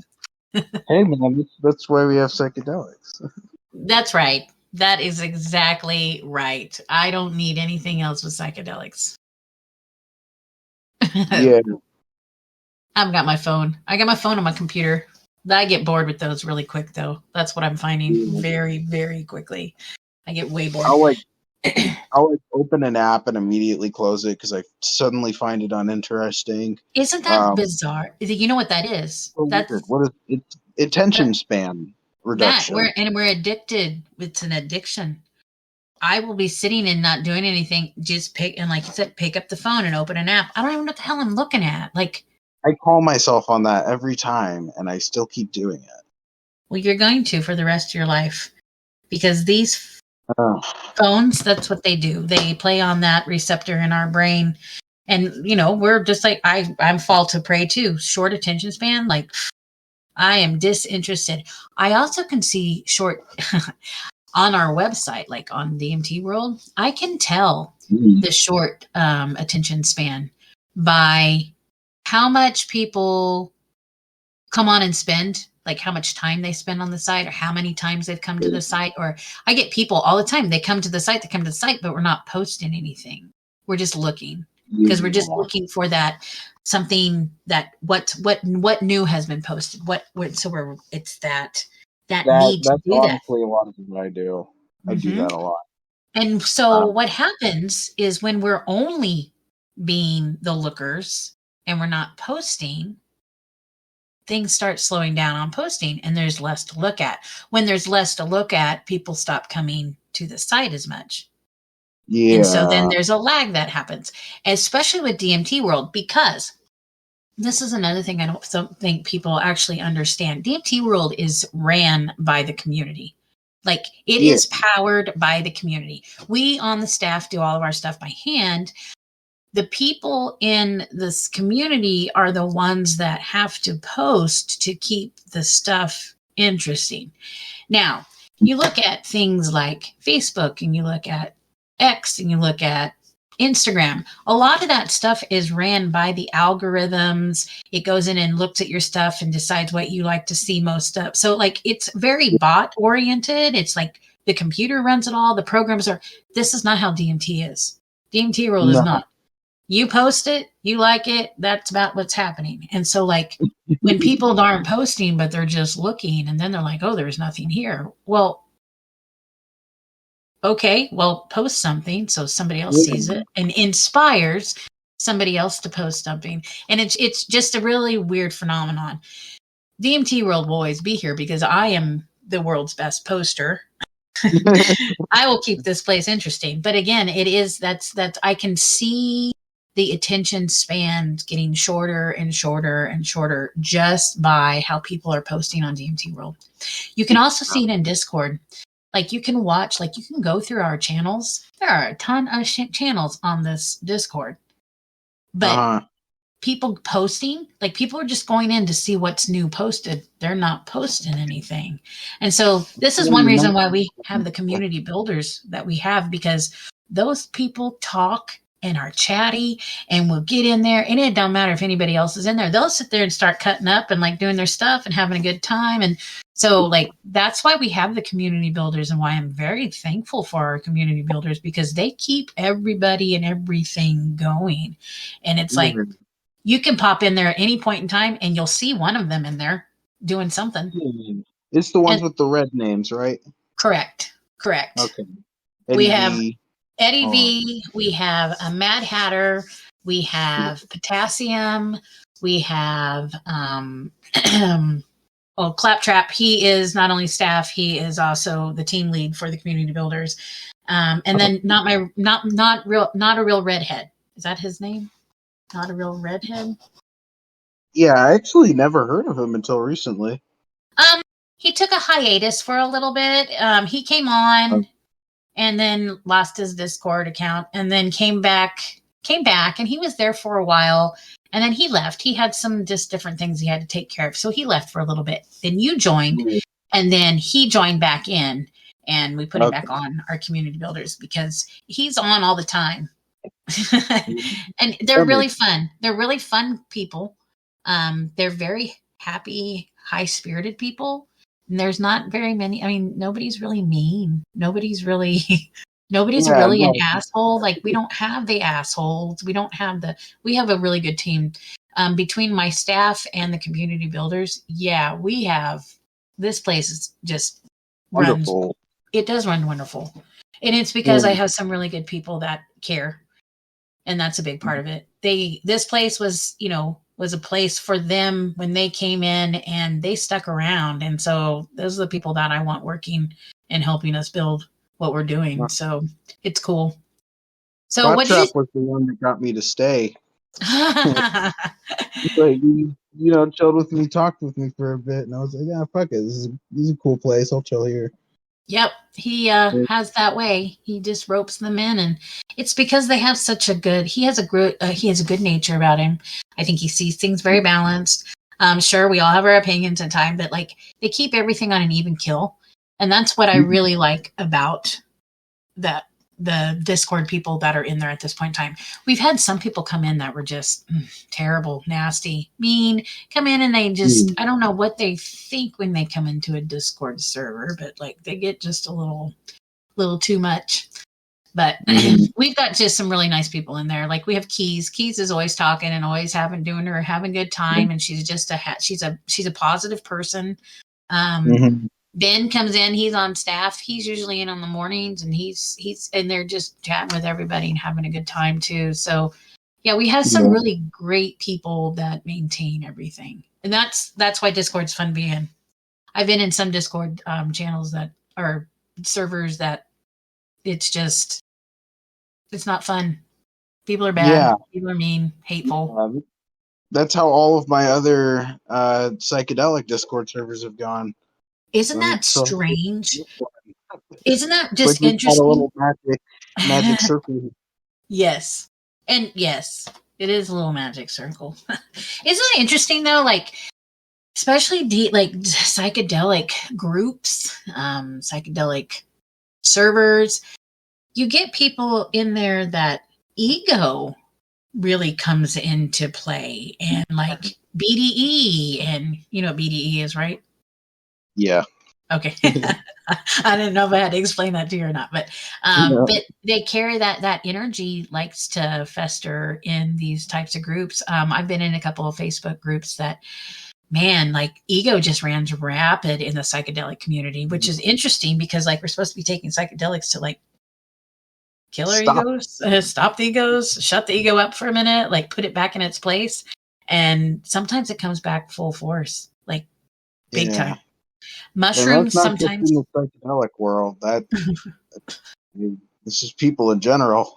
Hey man, that's why we have psychedelics. That's right. That is exactly right. I don't need anything else with psychedelics. Yeah. I've got my phone. I got my phone on my computer. I get bored with those really quick, though. That's what I'm finding very, very quickly. I get way bored. I'll like open an app and immediately close it because I suddenly find it uninteresting. Isn't that bizarre? You know what that is? So weird. That's What is it? Attention that, span that reduction. we're addicted. It's an addiction. I will be sitting and not doing anything, just pick, and like you said, pick up the phone and open an app. I don't even know what the hell I'm looking at. Like, I call myself on that every time, and I still keep doing it. well, you're going to for the rest of your life because these Oh. phones, that's what they do. They play on that receptor in our brain. And, we're just like, I'm fall to prey too. Short attention span. Like, I am disinterested. I also can see short on our website, like on DMT World, I can tell the short attention span by how much people come on and spend, like how much time they spend on the site or how many times they've come to the site. Or I get people all the time, they come to the site, but we're not posting anything. We're just looking because we're just looking for that something that what new has been posted. It's that need to That's do that. honestly a lot of what I do. I do that a lot. And so what happens is when we're only being the lookers and we're not posting, things start slowing down on posting and there's less to look at. When there's less to look at, people stop coming to the site as much. Yeah. And so then there's a lag that happens, especially with DMT World, because this is another thing I don't think people actually understand. DMT World is ran by the community. Like it is powered by the community. We on the staff do all of our stuff by hand. The people in this community are the ones that have to post to keep the stuff interesting. Now, you look at things like Facebook and you look at X and you look at Instagram. A lot of that stuff is ran by the algorithms. It goes in and looks at your stuff and decides what you like to see most of. So like it's very bot oriented. It's like the computer runs it all. The programs are, this is not how DMT is. DMT World is not. You post it, you like it, that's about what's happening. And so like when people aren't posting, but they're just looking and then they're like, oh, there's nothing here. Well, okay, well, post something so somebody else sees it and inspires somebody else to post something. And it's just a really weird phenomenon. DMT World will always be here because I am the world's best poster. I will keep this place interesting. But again, it is that's I can see the attention span getting shorter and shorter and shorter just by how people are posting on DMT World. You can also see it in Discord. Like you can watch, like you can go through our channels. There are a ton of channels on this Discord. But people posting, like people are just going in to see what's new posted. They're not posting anything. And so this is one reason why we have the community builders that we have, because those people talk and are chatty and will get in there, and it don't matter if anybody else is in there. They'll sit there and start cutting up and like doing their stuff and having a good time. And so like that's why we have the community builders and why I'm very thankful for our community builders, because they keep everybody and everything going. And it's like you can pop in there at any point in time and you'll see one of them in there doing something. It's the ones with the red names, right? Correct. Okay. We have Eddie V, we have a Mad Hatter, we have Potassium, we have Claptrap. He is not only staff, he is also the team lead for the community builders. And then not a real redhead. Is that his name? Not a real redhead? Yeah, I actually never heard of him until recently. He took a hiatus for a little bit. He came on and then lost his Discord account and then came back, and he was there for a while. And then he left. He had some just different things he had to take care of. So he left for a little bit. Then you joined, and then he joined back in, and we put him back on our community builders because he's on all the time. And they're really fun. They're really fun people. They're very happy, high-spirited people. And there's not very many. I mean, nobody's really mean. Nobody's really an asshole. Like we don't have the assholes. We have a really good team. Between my staff and the community builders, we have, this place is just wonderful. It does run wonderful. And it's because I have some really good people that care. And that's a big part of it. This place was, was a place for them when they came in, and they stuck around. And so those are the people that I want working and helping us build what we're doing. So it's cool. So what Trap was the one that got me to stay. Like, chilled with me, talked with me for a bit, and I was like, yeah, fuck it. This is a cool place. I'll chill here. Yep, he has that way. He just ropes them in, and it's because they have such a good. He has a good nature about him. I think he sees things very balanced. Sure, we all have our opinions at times, but like they keep everything on an even keel, and that's what I really like about the Discord people that are in there at this point in time. We've had some people come in that were just terrible, nasty, mean, come in and they just, I don't know what they think when they come into a Discord server, but like they get just a little too much. But we've got just some really nice people in there. Like we have Keys. Keys is always talking and always having a good time. And she's just she's a positive person. Ben comes in, he's on staff. He's usually in on the mornings, and he's and they're just chatting with everybody and having a good time too. So yeah, we have some really great people that maintain everything. And that's why Discord's fun being in. I've been in some Discord channels that are servers that it's not fun. People are bad. Yeah. People are mean, hateful. That's how all of my other psychedelic Discord servers have gone. Isn't that strange? Isn't that just like interesting? A little magic circle. Yes. And yes, it is a little magic circle. Isn't it interesting though? Like, especially psychedelic groups, psychedelic servers, you get people in there that ego really comes into play, and like BDE, and you know what BDE is, right? Yeah. Okay. I didn't know if I had to explain that to you or not, but but they carry that energy likes to fester in these types of groups. I've been in a couple of Facebook groups that, man, like ego just runs rapid in the psychedelic community, which is interesting because like we're supposed to be taking psychedelics to like kill our egos, stop the egos, shut the ego up for a minute, like put it back in its place. And sometimes it comes back full force, like big time. Mushrooms sometimes in the psychedelic world. This is people in general.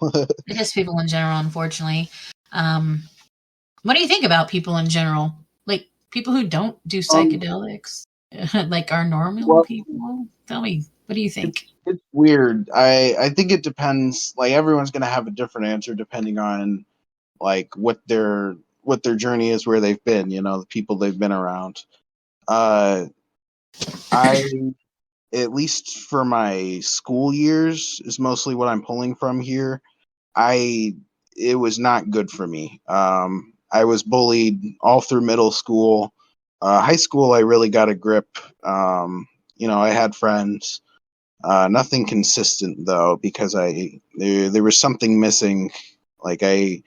It is people in general, unfortunately. What do you think about people in general? Like people who don't do psychedelics, like our normal people? Tell me, what do you think? It's weird. I think it depends. Like everyone's going to have a different answer depending on like what their journey is, where they've been. The people they've been around. At least for my school years, is mostly what I'm pulling from here. It was not good for me. I was bullied all through middle school. High school, I really got a grip. I had friends. Nothing consistent though, because there was something missing. Like I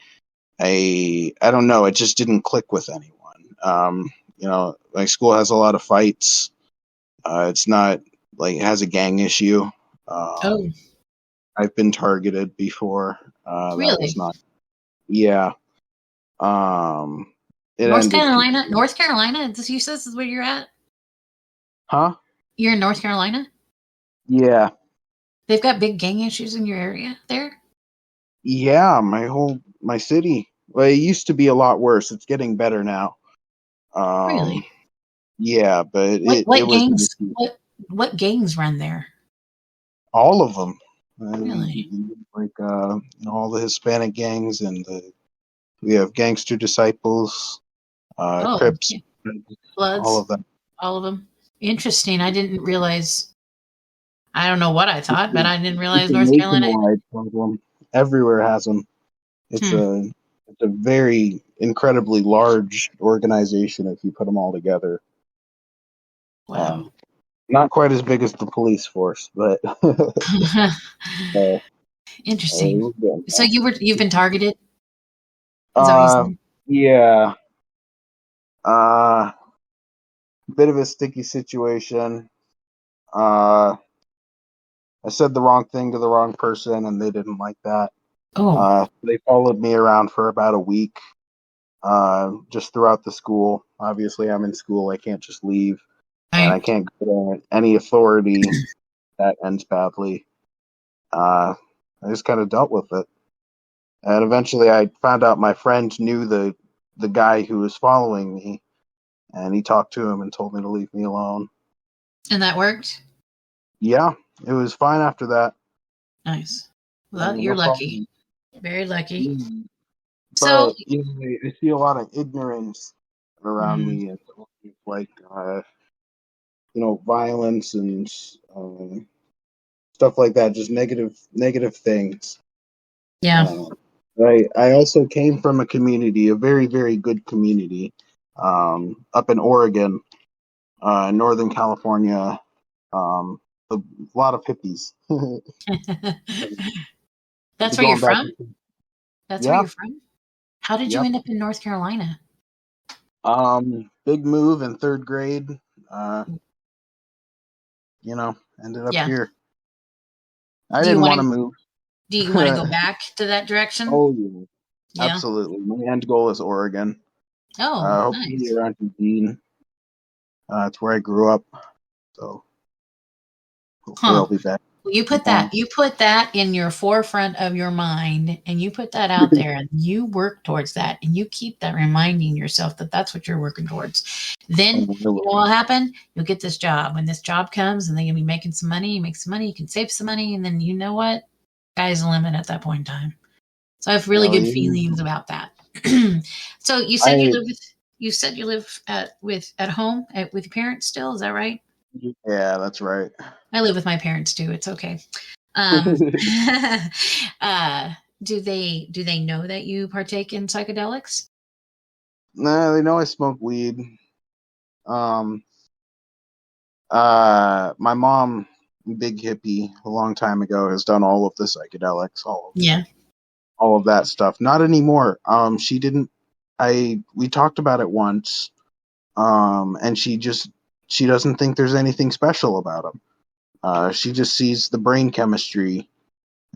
don't know. It just didn't click with anyone. My school has a lot of fights. It's not like it has a gang issue. I've been targeted before. Really? That was not. Yeah. North Carolina. You said this is where you're at? Huh? You're in North Carolina? Yeah. They've got big gang issues in your area there? Yeah, my city. Well, it used to be a lot worse. It's getting better now. Really? Yeah, but what gangs? What gangs run there? All of them. Really? Like all the Hispanic gangs, and we have Gangster Disciples, Crips, yeah. Bloods, all of them. All of them. Interesting. I didn't realize. I don't know what I thought, but I didn't realize North Carolina. Problem. Everywhere has them. It's a very incredibly large organization if you put them all together. Wow. Not quite as big as the police force, but interesting. So you've been targeted? Yeah. Bit of a sticky situation. I said the wrong thing to the wrong person, and they didn't like that. Oh, They followed me around for about a week, just throughout the school. Obviously, I'm in school. I can't just leave, and I right. can't go to any authority. That ends badly. I just kind of dealt with it. And eventually I found out my friend knew the guy who was following me, and he talked to him and told me to leave me alone. And that worked? Yeah, it was fine after that. Nice. I Well, mean, you're no lucky. problem. Very lucky. Mm. So, But I see a lot of ignorance around mm, me, and like violence and stuff like that, just negative things. yeah. Uh, I also came from a community, a very, very good community, up in Oregon, Northern California, a lot of hippies. That's where you're Going back, from? That's where yeah, you're from? How did you yep. end up in North Carolina? Big move in third grade. Uh, Ended up Yeah. here. I Do you didn't want want to to move. go back to that direction? Oh, yeah, Yeah. absolutely. My end goal is Oregon. Oh, Hopefully nice. around Eugene. It's where I grew up. So hopefully Huh. I'll be back Well, sometime. you put that in your forefront of your mind and you put that out there and you work towards that and you keep that reminding yourself that that's what you're working towards. Then you know what'll happen? You'll get this job. When this job comes and then you'll be making some money, you make some money, you can save some money, and then you know what? Sky's the limit at that point in time. So I have really Hell good yeah. feelings about that. So I you said you live at home with your parents still, is that right? Yeah, that's right. I live with my parents too. It's okay. Um, uh, do they know that you partake in psychedelics? Nah, they know I smoke weed. Um, my mom, big hippie, a long time ago, has done all of the psychedelics, Yeah. all of that stuff. Not anymore. She didn't. We talked about it once. And she doesn't think there's anything special about them. She just sees the brain chemistry,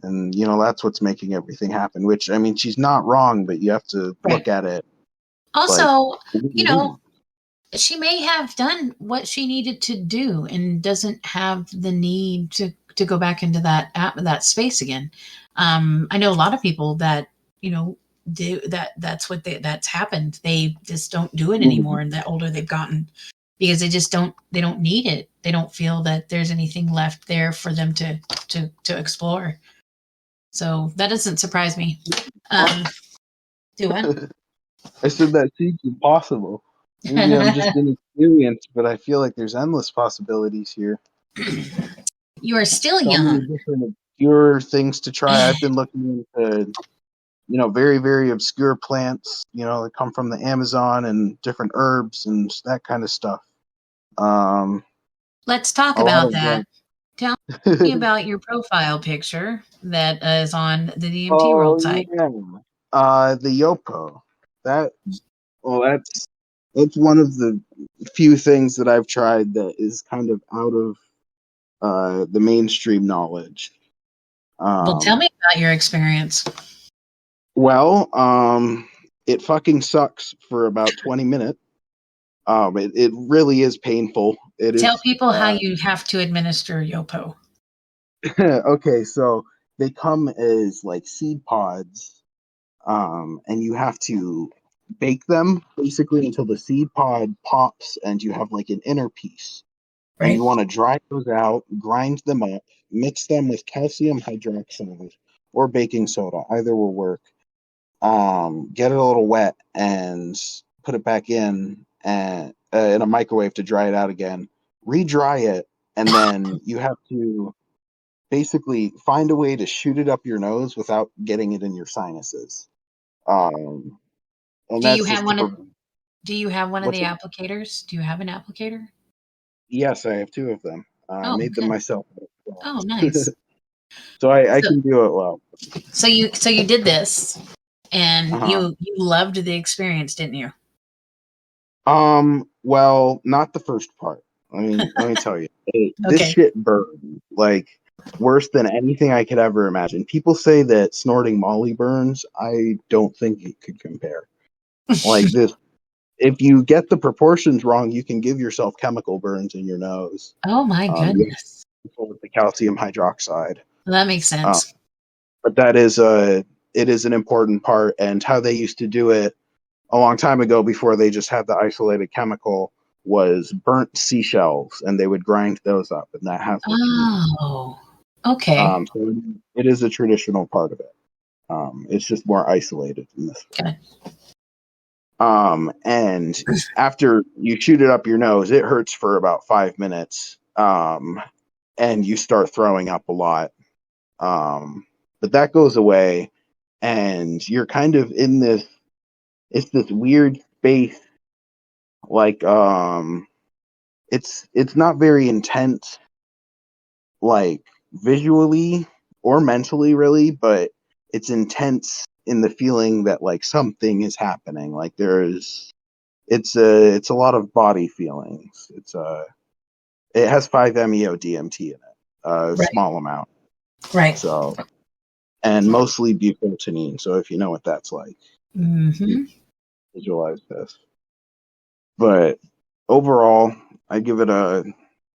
and that's what's making everything happen. Which, I mean, she's not wrong, but you have to Right. look at it like, Also, you know, she may have done what she needed to do and doesn't have the need to go back into that space again. I know a lot of people that do that. That's happened. They just don't do it anymore, and the older they've gotten, because they don't need it. They don't feel that there's anything left there for them to explore. So that doesn't surprise me. Do what? I said that seems impossible. Maybe I'm just inexperienced, but I feel like there's endless possibilities here. You are still So many young. different obscure things to try. I've been looking into, very, very obscure plants, that come from the Amazon, and different herbs and that kind of stuff. Um, Let's talk a lot about of that. Tell me about your profile picture that is on the DMT World oh site. yeah, the Yopo. That that's one of the few things that I've tried that is kind of out of the mainstream knowledge. Well, tell Um, me about your experience. well, it fucking sucks for about 20 minutes. It really is painful. It Tell is. people how you have to administer Yopo. Okay, so they come as like seed pods, and you have to bake them basically until the seed pod pops and you have like an inner piece. And Right. you want to dry those out, grind them up, mix them with calcium hydroxide or baking soda. Either will work. Get it a little wet and put it back in a microwave to dry it out again. Re-dry it, and then you have to basically find a way to shoot it up your nose without getting it in your sinuses. Um, and Do you that's have just to one of prevent. Do you have one of What's the it? applicators? Do you have an applicator? Yes, I have two of them. I Oh, made them good. myself. Oh, nice. So I So can do it well. you did this and Uh-huh. you loved the experience, didn't you? Well, not the first part. Let me tell you. This Okay. shit burned. Like, worse than anything I could ever imagine. People say that snorting Molly burns. I don't think it could compare. Like this, if you get the proportions wrong, you can give yourself chemical burns in your nose. Oh my goodness. With the calcium hydroxide. Well, that makes sense. But that is it is an important part, and how they used to do it a long time ago before they just had the isolated chemical was burnt seashells, and they would grind those up, and that has what you need. Oh, okay. So it is a traditional part of it. It's just more isolated in this way. Okay. And after you shoot it up your nose, it hurts for about 5 minutes, and you start throwing up a lot. But that goes away, and you're kind of in this. It's this weird space, like it's not very intense, like visually or mentally, really, but it's intense in the feeling that like something is happening. Like it's a lot of body feelings. It has 5-MeO DMT in it, a Right. small amount. Right. So, and mostly bufotenine. So if you know what that's like, visualize this. But overall, I give it a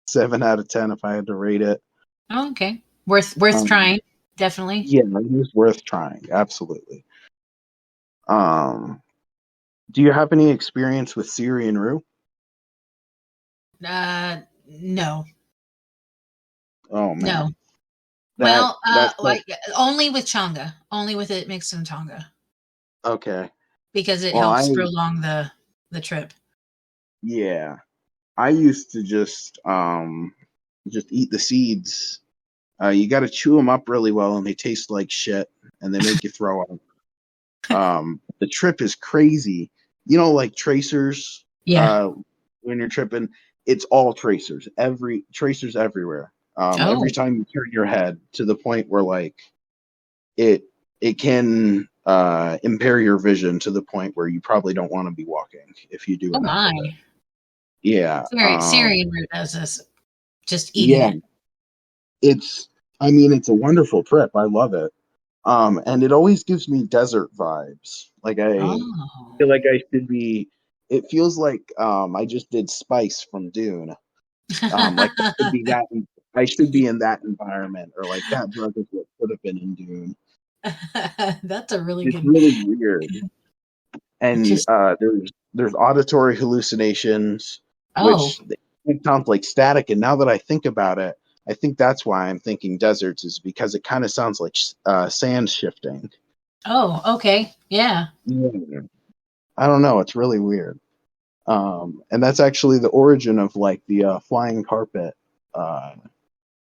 7 out of 10 if I had to rate it. Oh, okay. Worth trying, definitely. Yeah, it is worth trying. Absolutely. Do you have any experience with Syrian Rue? No. Oh man. No. Like only with Changa. Only with it mixed in Changa. Okay. Because it helps prolong the trip. Yeah. I used to just eat the seeds. You got to chew them up really well, and they taste like shit, and they make you throw up. The trip is crazy. You know, like tracers. Yeah. When you're tripping, it's all tracers. Tracers everywhere. Every time you turn your head, to the point where like it can impair your vision to the point where you probably don't want to be walking if you do enough of it. Yeah. Syrian Root does this. Just eating it. It's a wonderful trip. I love it. And it always gives me desert vibes. Like I feel like I should be. It feels like I just did Spice from Dune. Like I should be in that environment, or like that drug is what could have been in Dune. That's a really It's good. really weird. And there's auditory hallucinations, which sound like static. And now that I think about it, I think that's why I'm thinking deserts, is because it kind of sounds like sand shifting. Oh, okay. Yeah. I don't know. It's really weird. And that's actually the origin of like the flying carpet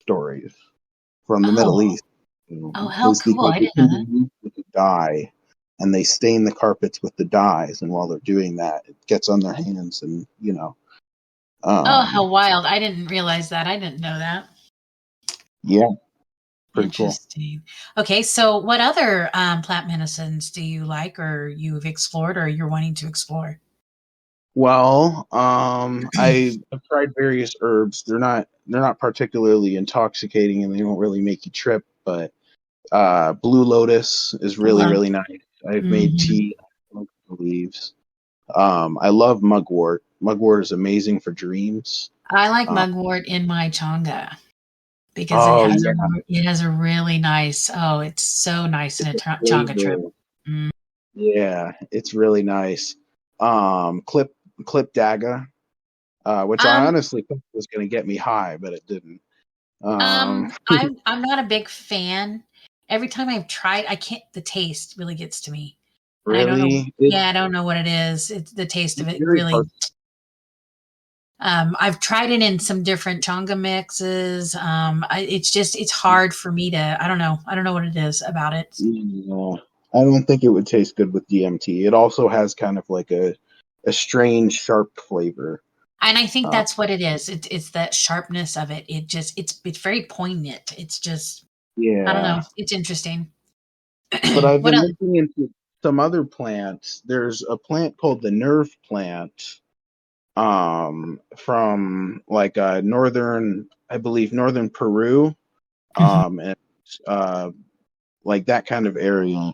stories from the Middle East. Oh, how cool. I didn't know that. With the dye, and they stain the carpets with the dyes, and while they're doing that, it gets on their hands, and how wild. I didn't realize that. I didn't know that. Yeah. Pretty interesting. Cool. Okay, so what other plant medicines do you like, or you've explored, or you're wanting to explore? Well, I've tried various herbs. They're not particularly intoxicating, and they don't really make you trip, but blue lotus is really, really nice. I've made tea with the leaves. I love mugwort. Mugwort is amazing for dreams. I like mugwort in my changa because it has a really nice. Oh, it's so nice in a changa trip. Yeah, it's really nice. Clip Daga, which I honestly thought was going to get me high, but it didn't. I'm not a big fan. Every time I've tried, I can't. The taste really gets to me. Really? I don't know what it is. It's the taste of it really. I've tried it in some different changa mixes. It's hard for me to. I don't know what it is about it. Yeah. I don't think it would taste good with DMT. It also has kind of like a strange, sharp flavor. And I think that's what it is. It's that sharpness of it. It's very poignant. It's just, I don't know. It's interesting. But I've been looking into some other plants. There's a plant called the nerve plant, from like northern Peru. and like that kind of area.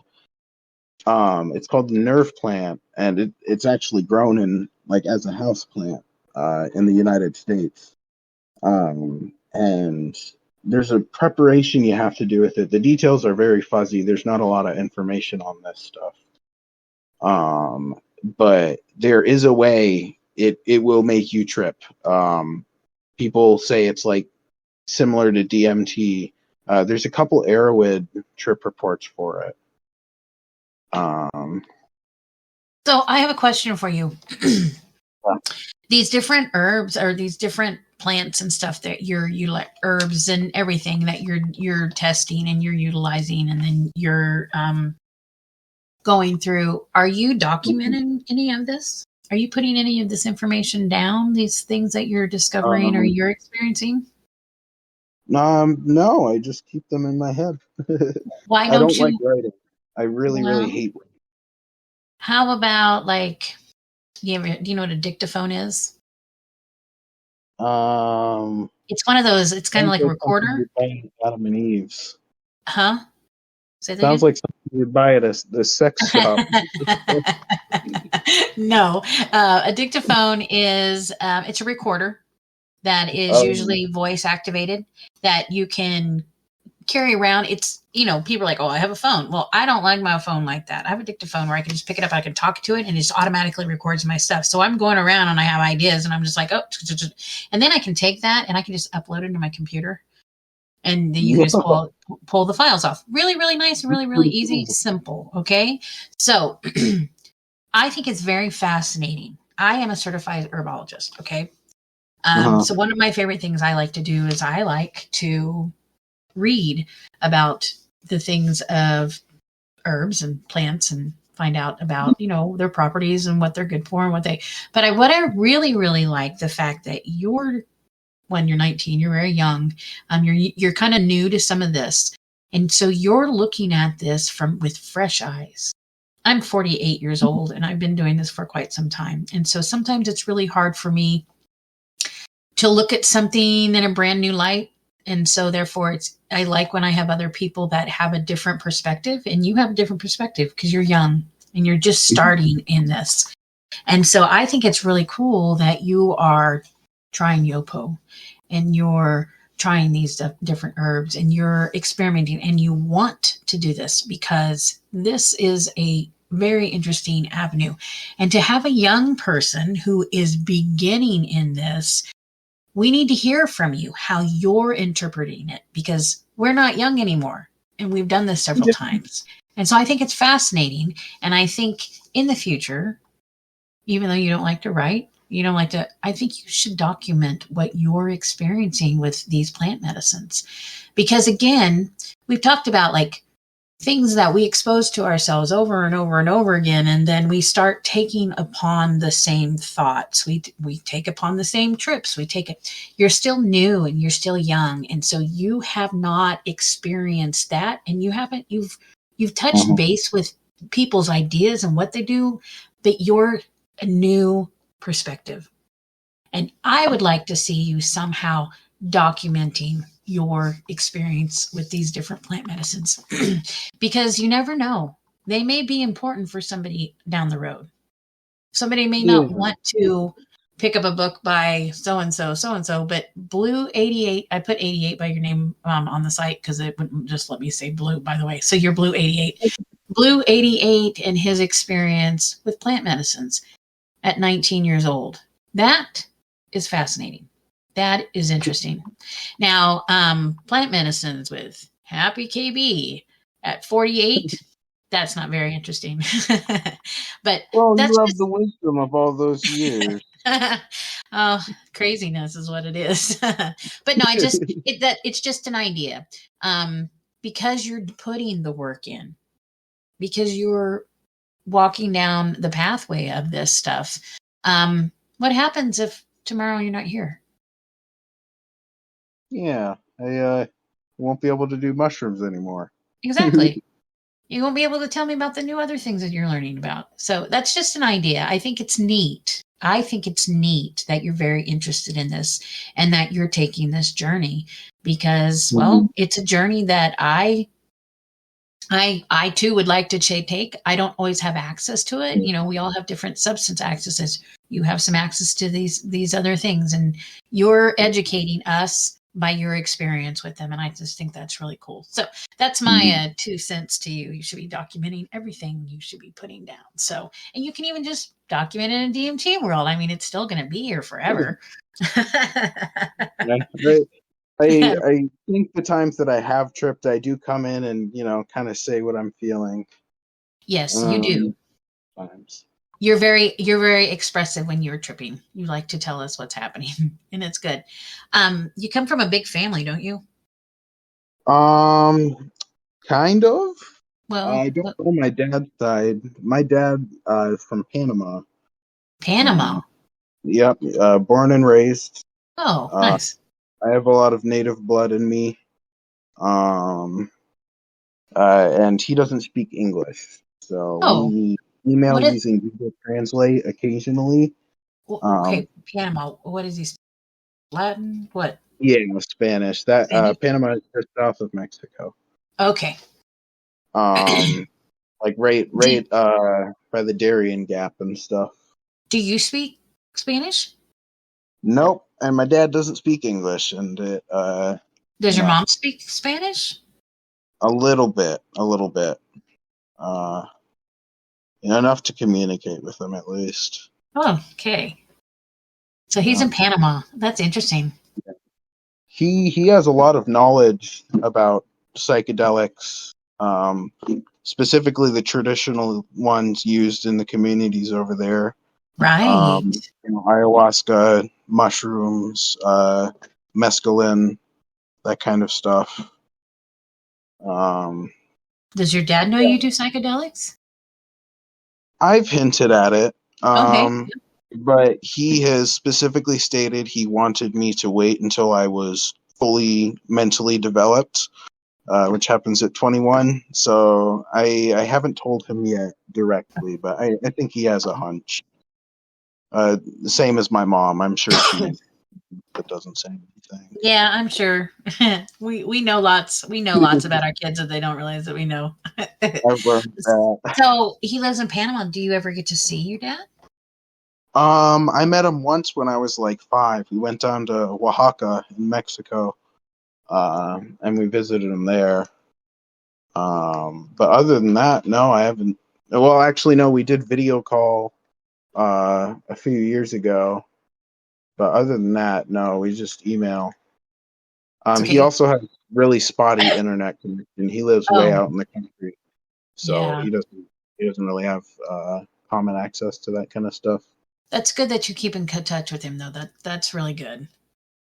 It's called the nerve plant, and it's actually grown in like as a house plant in the United States. And there's a preparation you have to do with it. The details are very fuzzy. There's not a lot of information on this stuff. But there is a way it will make you trip. People say it's like similar to DMT. There's a couple Arrowhead trip reports for it. So I have a question for you. These different herbs or these different plants and stuff that you're herbs and everything that you're testing and you're utilizing and then you're going through, are you documenting any of this? Are you putting any of this information down, these things that you're discovering or you're experiencing? No, I just keep them in my head. Why I don't you like writing. I really hate writing. How about like, do you know what a dictaphone is? It's one of those, it's kind of like a recorder. Adam and Eve's. Huh? Sounds like something you'd buy at the sex shop. No, a dictaphone is it's a recorder that is usually voice activated that you can carry around. It's, people are like, oh, I have a phone. Well, I don't like my phone like that. I have a dictaphone where I can just pick it up, I can talk to it, and it just automatically records my stuff. So I'm going around and I have ideas and I'm just like, oh, and then I can take that and I can just upload it into my computer. And then you can just pull the files off. Really, really nice and really, really easy, simple. Okay. So I think it's very fascinating. I am a certified herbologist. Okay. So one of my favorite things I like to do is I like to read about the things of herbs and plants and find out about, their properties and what they're good for and what I really, really like the fact that when you're 19, you're very young. You're kind of new to some of this. And so you're looking at this with fresh eyes. I'm 48 years old and I've been doing this for quite some time. And so sometimes it's really hard for me to look at something in a brand new light. And so therefore I like when I have other people that have a different perspective, and you have a different perspective because you're young and you're just starting in this. And so I think it's really cool that you are trying Yopo and you're trying these different herbs and you're experimenting and you want to do this because this is a very interesting avenue. And to have a young person who is beginning in this, we need to hear from you how you're interpreting it because we're not young anymore and we've done this several times. And so I think it's fascinating. And I think in the future, even though you don't like to write, I think you should document what you're experiencing with these plant medicines. Because again, we've talked about like things that we expose to ourselves over and over and over again. And then we start taking upon the same thoughts. We take upon the same trips. You're still new and you're still young. And so you have not experienced that. And you've touched base with people's ideas and what they do, but you're a new perspective. And I would like to see you somehow documenting your experience with these different plant medicines because you never know. They may be important for somebody down the road. Somebody may not want to pick up a book by so-and-so, but blu88, I put 88 by your name on the site because it wouldn't just let me say blue, by the way. So you're blu88. Blu88 and his experience with plant medicines at 19 years old. That is fascinating. That is interesting. Now, plant medicines with HappyKB at 48, that's not very interesting. But that's you have the wisdom of all those years. Oh, craziness is what it is. But no, it's just an idea. Because you're putting the work in, because you're walking down the pathway of this stuff. What happens if tomorrow you're not here? Yeah, I won't be able to do mushrooms anymore. Exactly. You won't be able to tell me about the new other things that you're learning about. So that's just an idea. I think it's neat I think it's neat that you're very interested in this and that you're taking this journey because, Mhm. well, it's a journey that I too would like to take. I don't always have access to it. You know, we all have different substance accesses. You have some access to these other things, and you're educating us by your experience with them. And I just think that's really cool. So that's my 2 cents to you. You should be documenting everything you should be putting down. So, and you can even just document it in DMT world. I mean, it's still going to be here forever. Yeah, right. I think the times that I have tripped, I do come in and kind of say what I'm feeling. Yes, you do. Times. You're very expressive when you're tripping. You like to tell us what's happening, and it's good. You come from a big family, don't you? Kind of. Well, I don't know my dad's side. My dad is from Panama. Panama. Yep. Born and raised. Oh, Uh, nice. I have a lot of native blood in me. Um, and he doesn't speak English, so Oh, we email what is? using Google Translate occasionally. Okay, Panama. What is he? Latin? What? Yeah, Spanish. That Spanish? Panama is just south of Mexico. Okay. Like right do by the Darien Gap and stuff. Do you speak Spanish? Nope, and my dad doesn't speak English, and Does you your know, mom speak Spanish? a little bit, uh, enough to communicate with them at least. Oh, okay. So he's Yeah. in Panama. That's interesting. He has a lot of knowledge about psychedelics, specifically the traditional ones used in the communities over there. Right. Ayahuasca, mushrooms, mescaline, that kind of stuff. Does your dad know you do psychedelics? I've hinted at it, Okay. but he has specifically stated he wanted me to wait until I was fully mentally developed, which happens at 21. So I haven't told him yet directly, but I think he has a hunch. The same as my mom. I'm sure she knows, but doesn't say anything. Yeah, I'm sure. We know lots. We know lots about our kids that they don't realize that we know. I've learned that. So he lives in Panama. Do you ever get to see your dad? I met him once when I was like 5. We went down to Oaxaca in Mexico, and we visited him there. But other than that, no, I haven't. Well, actually, no, we did video call a few years ago. But other than that, no, we just email. It's He okay. also has really spotty internet connection. He lives way Oh, out in the country, so yeah. he doesn't really have common access to that kind of stuff. That's good that you keep in touch with him, though. That's really good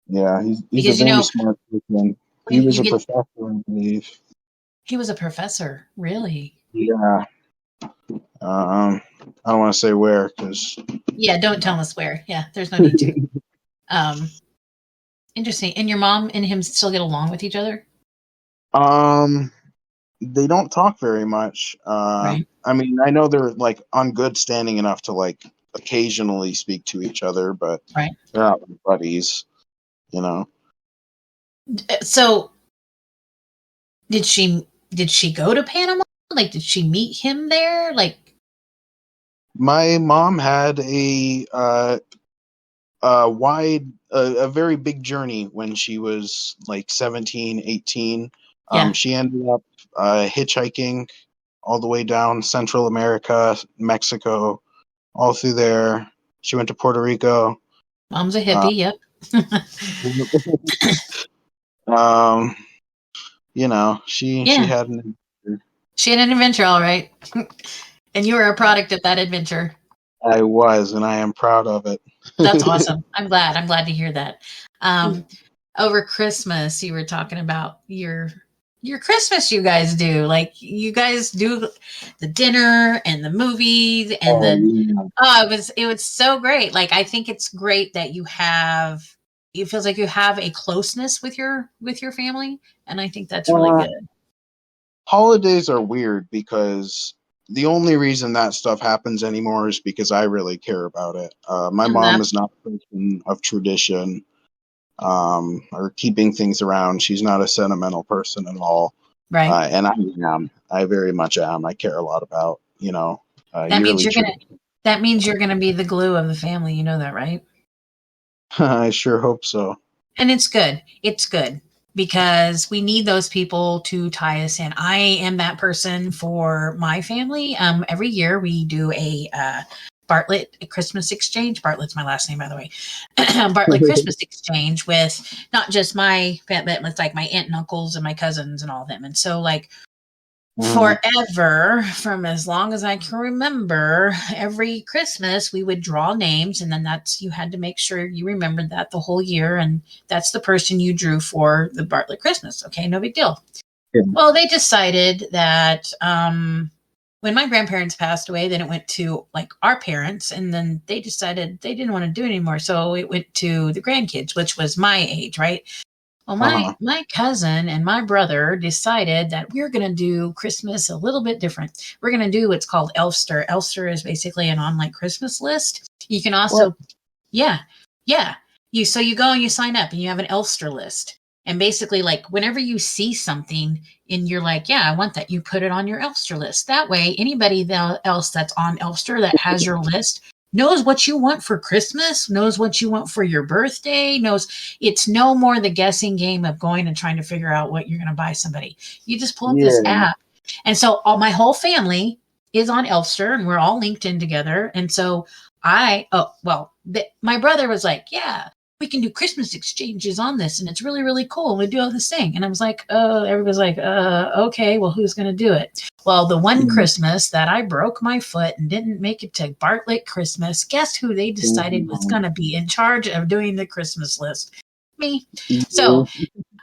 Yeah, he's a because very smart person. He was you a get. professor, I believe. He was a professor, really. Yeah. I don't want to say where because Yeah, don't tell us where. Yeah, there's no need to. Um, Interesting. And your mom and him still get along with each other, they don't talk very much. right? I mean, I know they're like on good standing enough to like occasionally speak to each other, but Right. they're not like buddies, you know. So did she go to Panama? Like, did she meet him there? Like, My mom had a very big journey when she was like 17, 18. yeah. She ended up hitchhiking all the way down Central America, Mexico, all through there. She went to Puerto Rico. Mom's a Uh, hippie. Yep. um, she Yeah. had an. She had an adventure, all right. And you were a product of that adventure. I was, and I am proud of it. That's awesome. I'm glad. I'm glad to hear that. Um, Over Christmas, you were talking about your Christmas you guys do. Like, you guys do the dinner and the movies and Oh, then yeah. it was so great. Like, I think it's great that it feels like you have a closeness with your family, and I think that's really Uh, good. Holidays are weird because the only reason that stuff happens anymore is because I really care about it. My And mom that's is not a person of tradition, or keeping things around. She's not a sentimental person at all. right. And I am. I very much am. I care a lot about, That means yearly you're gonna tradition. that means you're gonna be the glue of the family. You know that, right? I sure hope so. And it's good. It's good because we need those people to tie us in. I am that person for my family. Every year we do a Bartlett Christmas exchange. Bartlett's my last name, by the way. Bartlett Christmas exchange with not just my, but it's like my aunt and uncles and my cousins and all of them. And so, like, forever, from as long as I can remember, every Christmas we would draw names, and then that's, you had to make sure you remembered that the whole year, and that's the person you drew for the Bartlett Christmas. Okay, no big deal. Yeah. Well, they decided that when my grandparents passed away, then it went to like our parents, and then they decided they didn't want to do it anymore, so it went to the grandkids, which was my age, right? Well, my cousin and my brother decided that we're going to do Christmas a little bit different. We're going to do what's called Elfster. Elfster is basically an online Christmas list. You can also, What? yeah, yeah. So you go and you sign up and you have an Elfster list. And basically, like, whenever you see something and you're like, yeah, I want that, you put it on your Elfster list. That way, anybody else that's on Elfster that has your list knows what you want for Christmas, knows what you want for your birthday, knows. It's no more the guessing game of going and trying to figure out what you're going to buy somebody. You just pull up this Yeah. app. And so my whole family is on Elfster, and we're all linked in together. And so my brother was like, yeah, we can do Christmas exchanges on this, and it's really, really cool. We do all this thing. And I was like, everybody's like, okay, well, who's going to do it? Well, the one Christmas that I broke my foot and didn't make it to Bartlett Christmas, guess who they decided was going to be in charge of doing the Christmas list? Me. So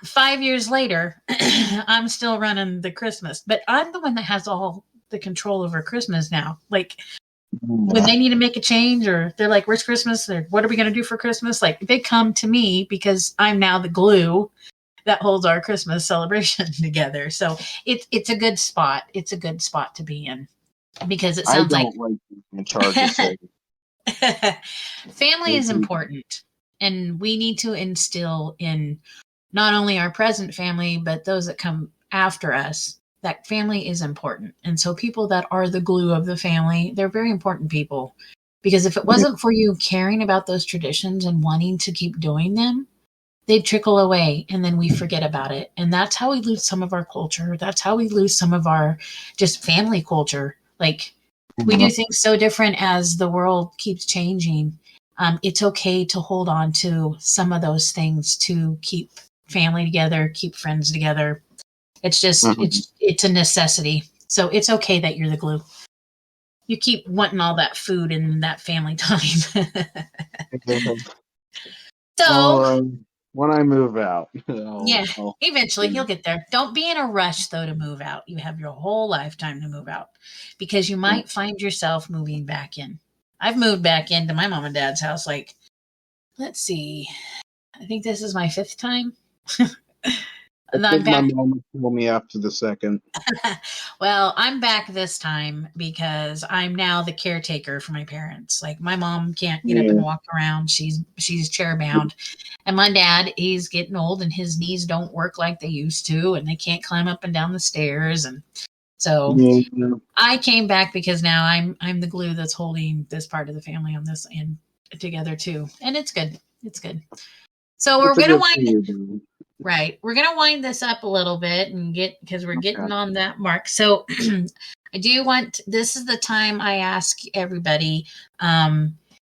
5 years later, I'm still running the Christmas, but I'm the one that has all the control over Christmas now. Like, when they need to make a change, or they're like, where's Christmas? Or what are we going to do for Christmas? Like, they come to me because I'm now the glue that holds our Christmas celebration together. So it's a good spot. It's a good spot to be in, because it sounds I don't like being in charge of things. family is important, and we need to instill in not only our present family, but those that come after us, that family is important. And so people that are the glue of the family, they're very important people, because if it wasn't for you caring about those traditions and wanting to keep doing them, they'd trickle away, and then we forget about it. And that's how we lose some of our culture. That's how we lose some of our just family culture. Like, we do things so different as the world keeps changing. It's okay to hold on to some of those things to keep family together, keep friends together. It's just, it's a necessity. So it's okay that you're the glue. You keep wanting all that food and that family time. So, when I move out, yeah, eventually you'll get there. Don't be in a rush, though, to move out. You have your whole lifetime to move out, because you might find yourself moving back in. I've moved back into my mom and dad's house, like, let's see, I think this is my 5th time. I think my mom would pull me after the second. Well, I'm back this time because I'm now the caretaker for my parents. Like, my mom can't get up and walk around. She's chair bound. And my dad, he's getting old, and his knees don't work like they used to, and they can't climb up and down the stairs. And so I came back because now I'm the glue that's holding this part of the family on this end together too. And it's good. It's good. So we're going to we're going to wind this up a little bit and because we're getting on that mark. So I do want, this is the time I ask everybody,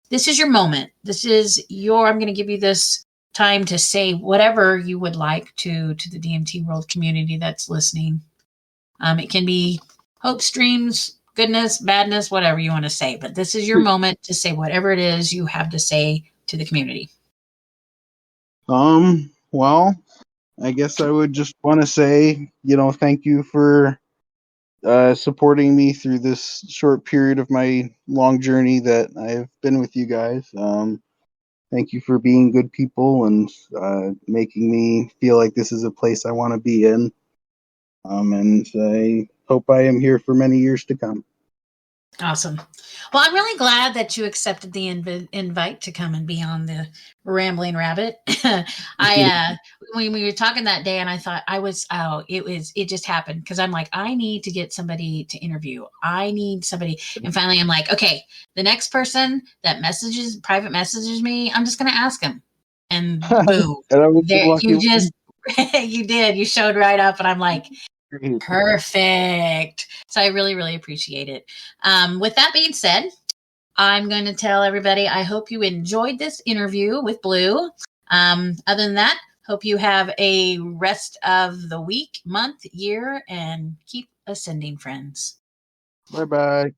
this is your moment. I'm going to give you this time to say whatever you would like to the DMT world community that's listening. It can be hopes, dreams, goodness, badness, whatever you want to say, but this is your moment to say whatever it is you have to say to the community. Well, I guess I would just want to say, thank you for supporting me through this short period of my long journey that I've been with you guys. Thank you for being good people and making me feel like this is a place I want to be in. And I hope I am here for many years to come. Awesome. Well, I'm really glad that you accepted the invite to come and be on the Rambling Rabbit. When we were talking that day, and I thought it just happened because I'm like, I need to get somebody to interview. I need somebody, and finally, I'm like, okay, the next person that private messages me, I'm just going to ask him, and boom, And there you just you did. You showed right up, and I'm like, perfect. So I really, really appreciate it. With that being said, I'm going to tell everybody, I hope you enjoyed this interview with Blue. Other than that, hope you have a rest of the week, month, year, and keep ascending, friends. Bye-bye.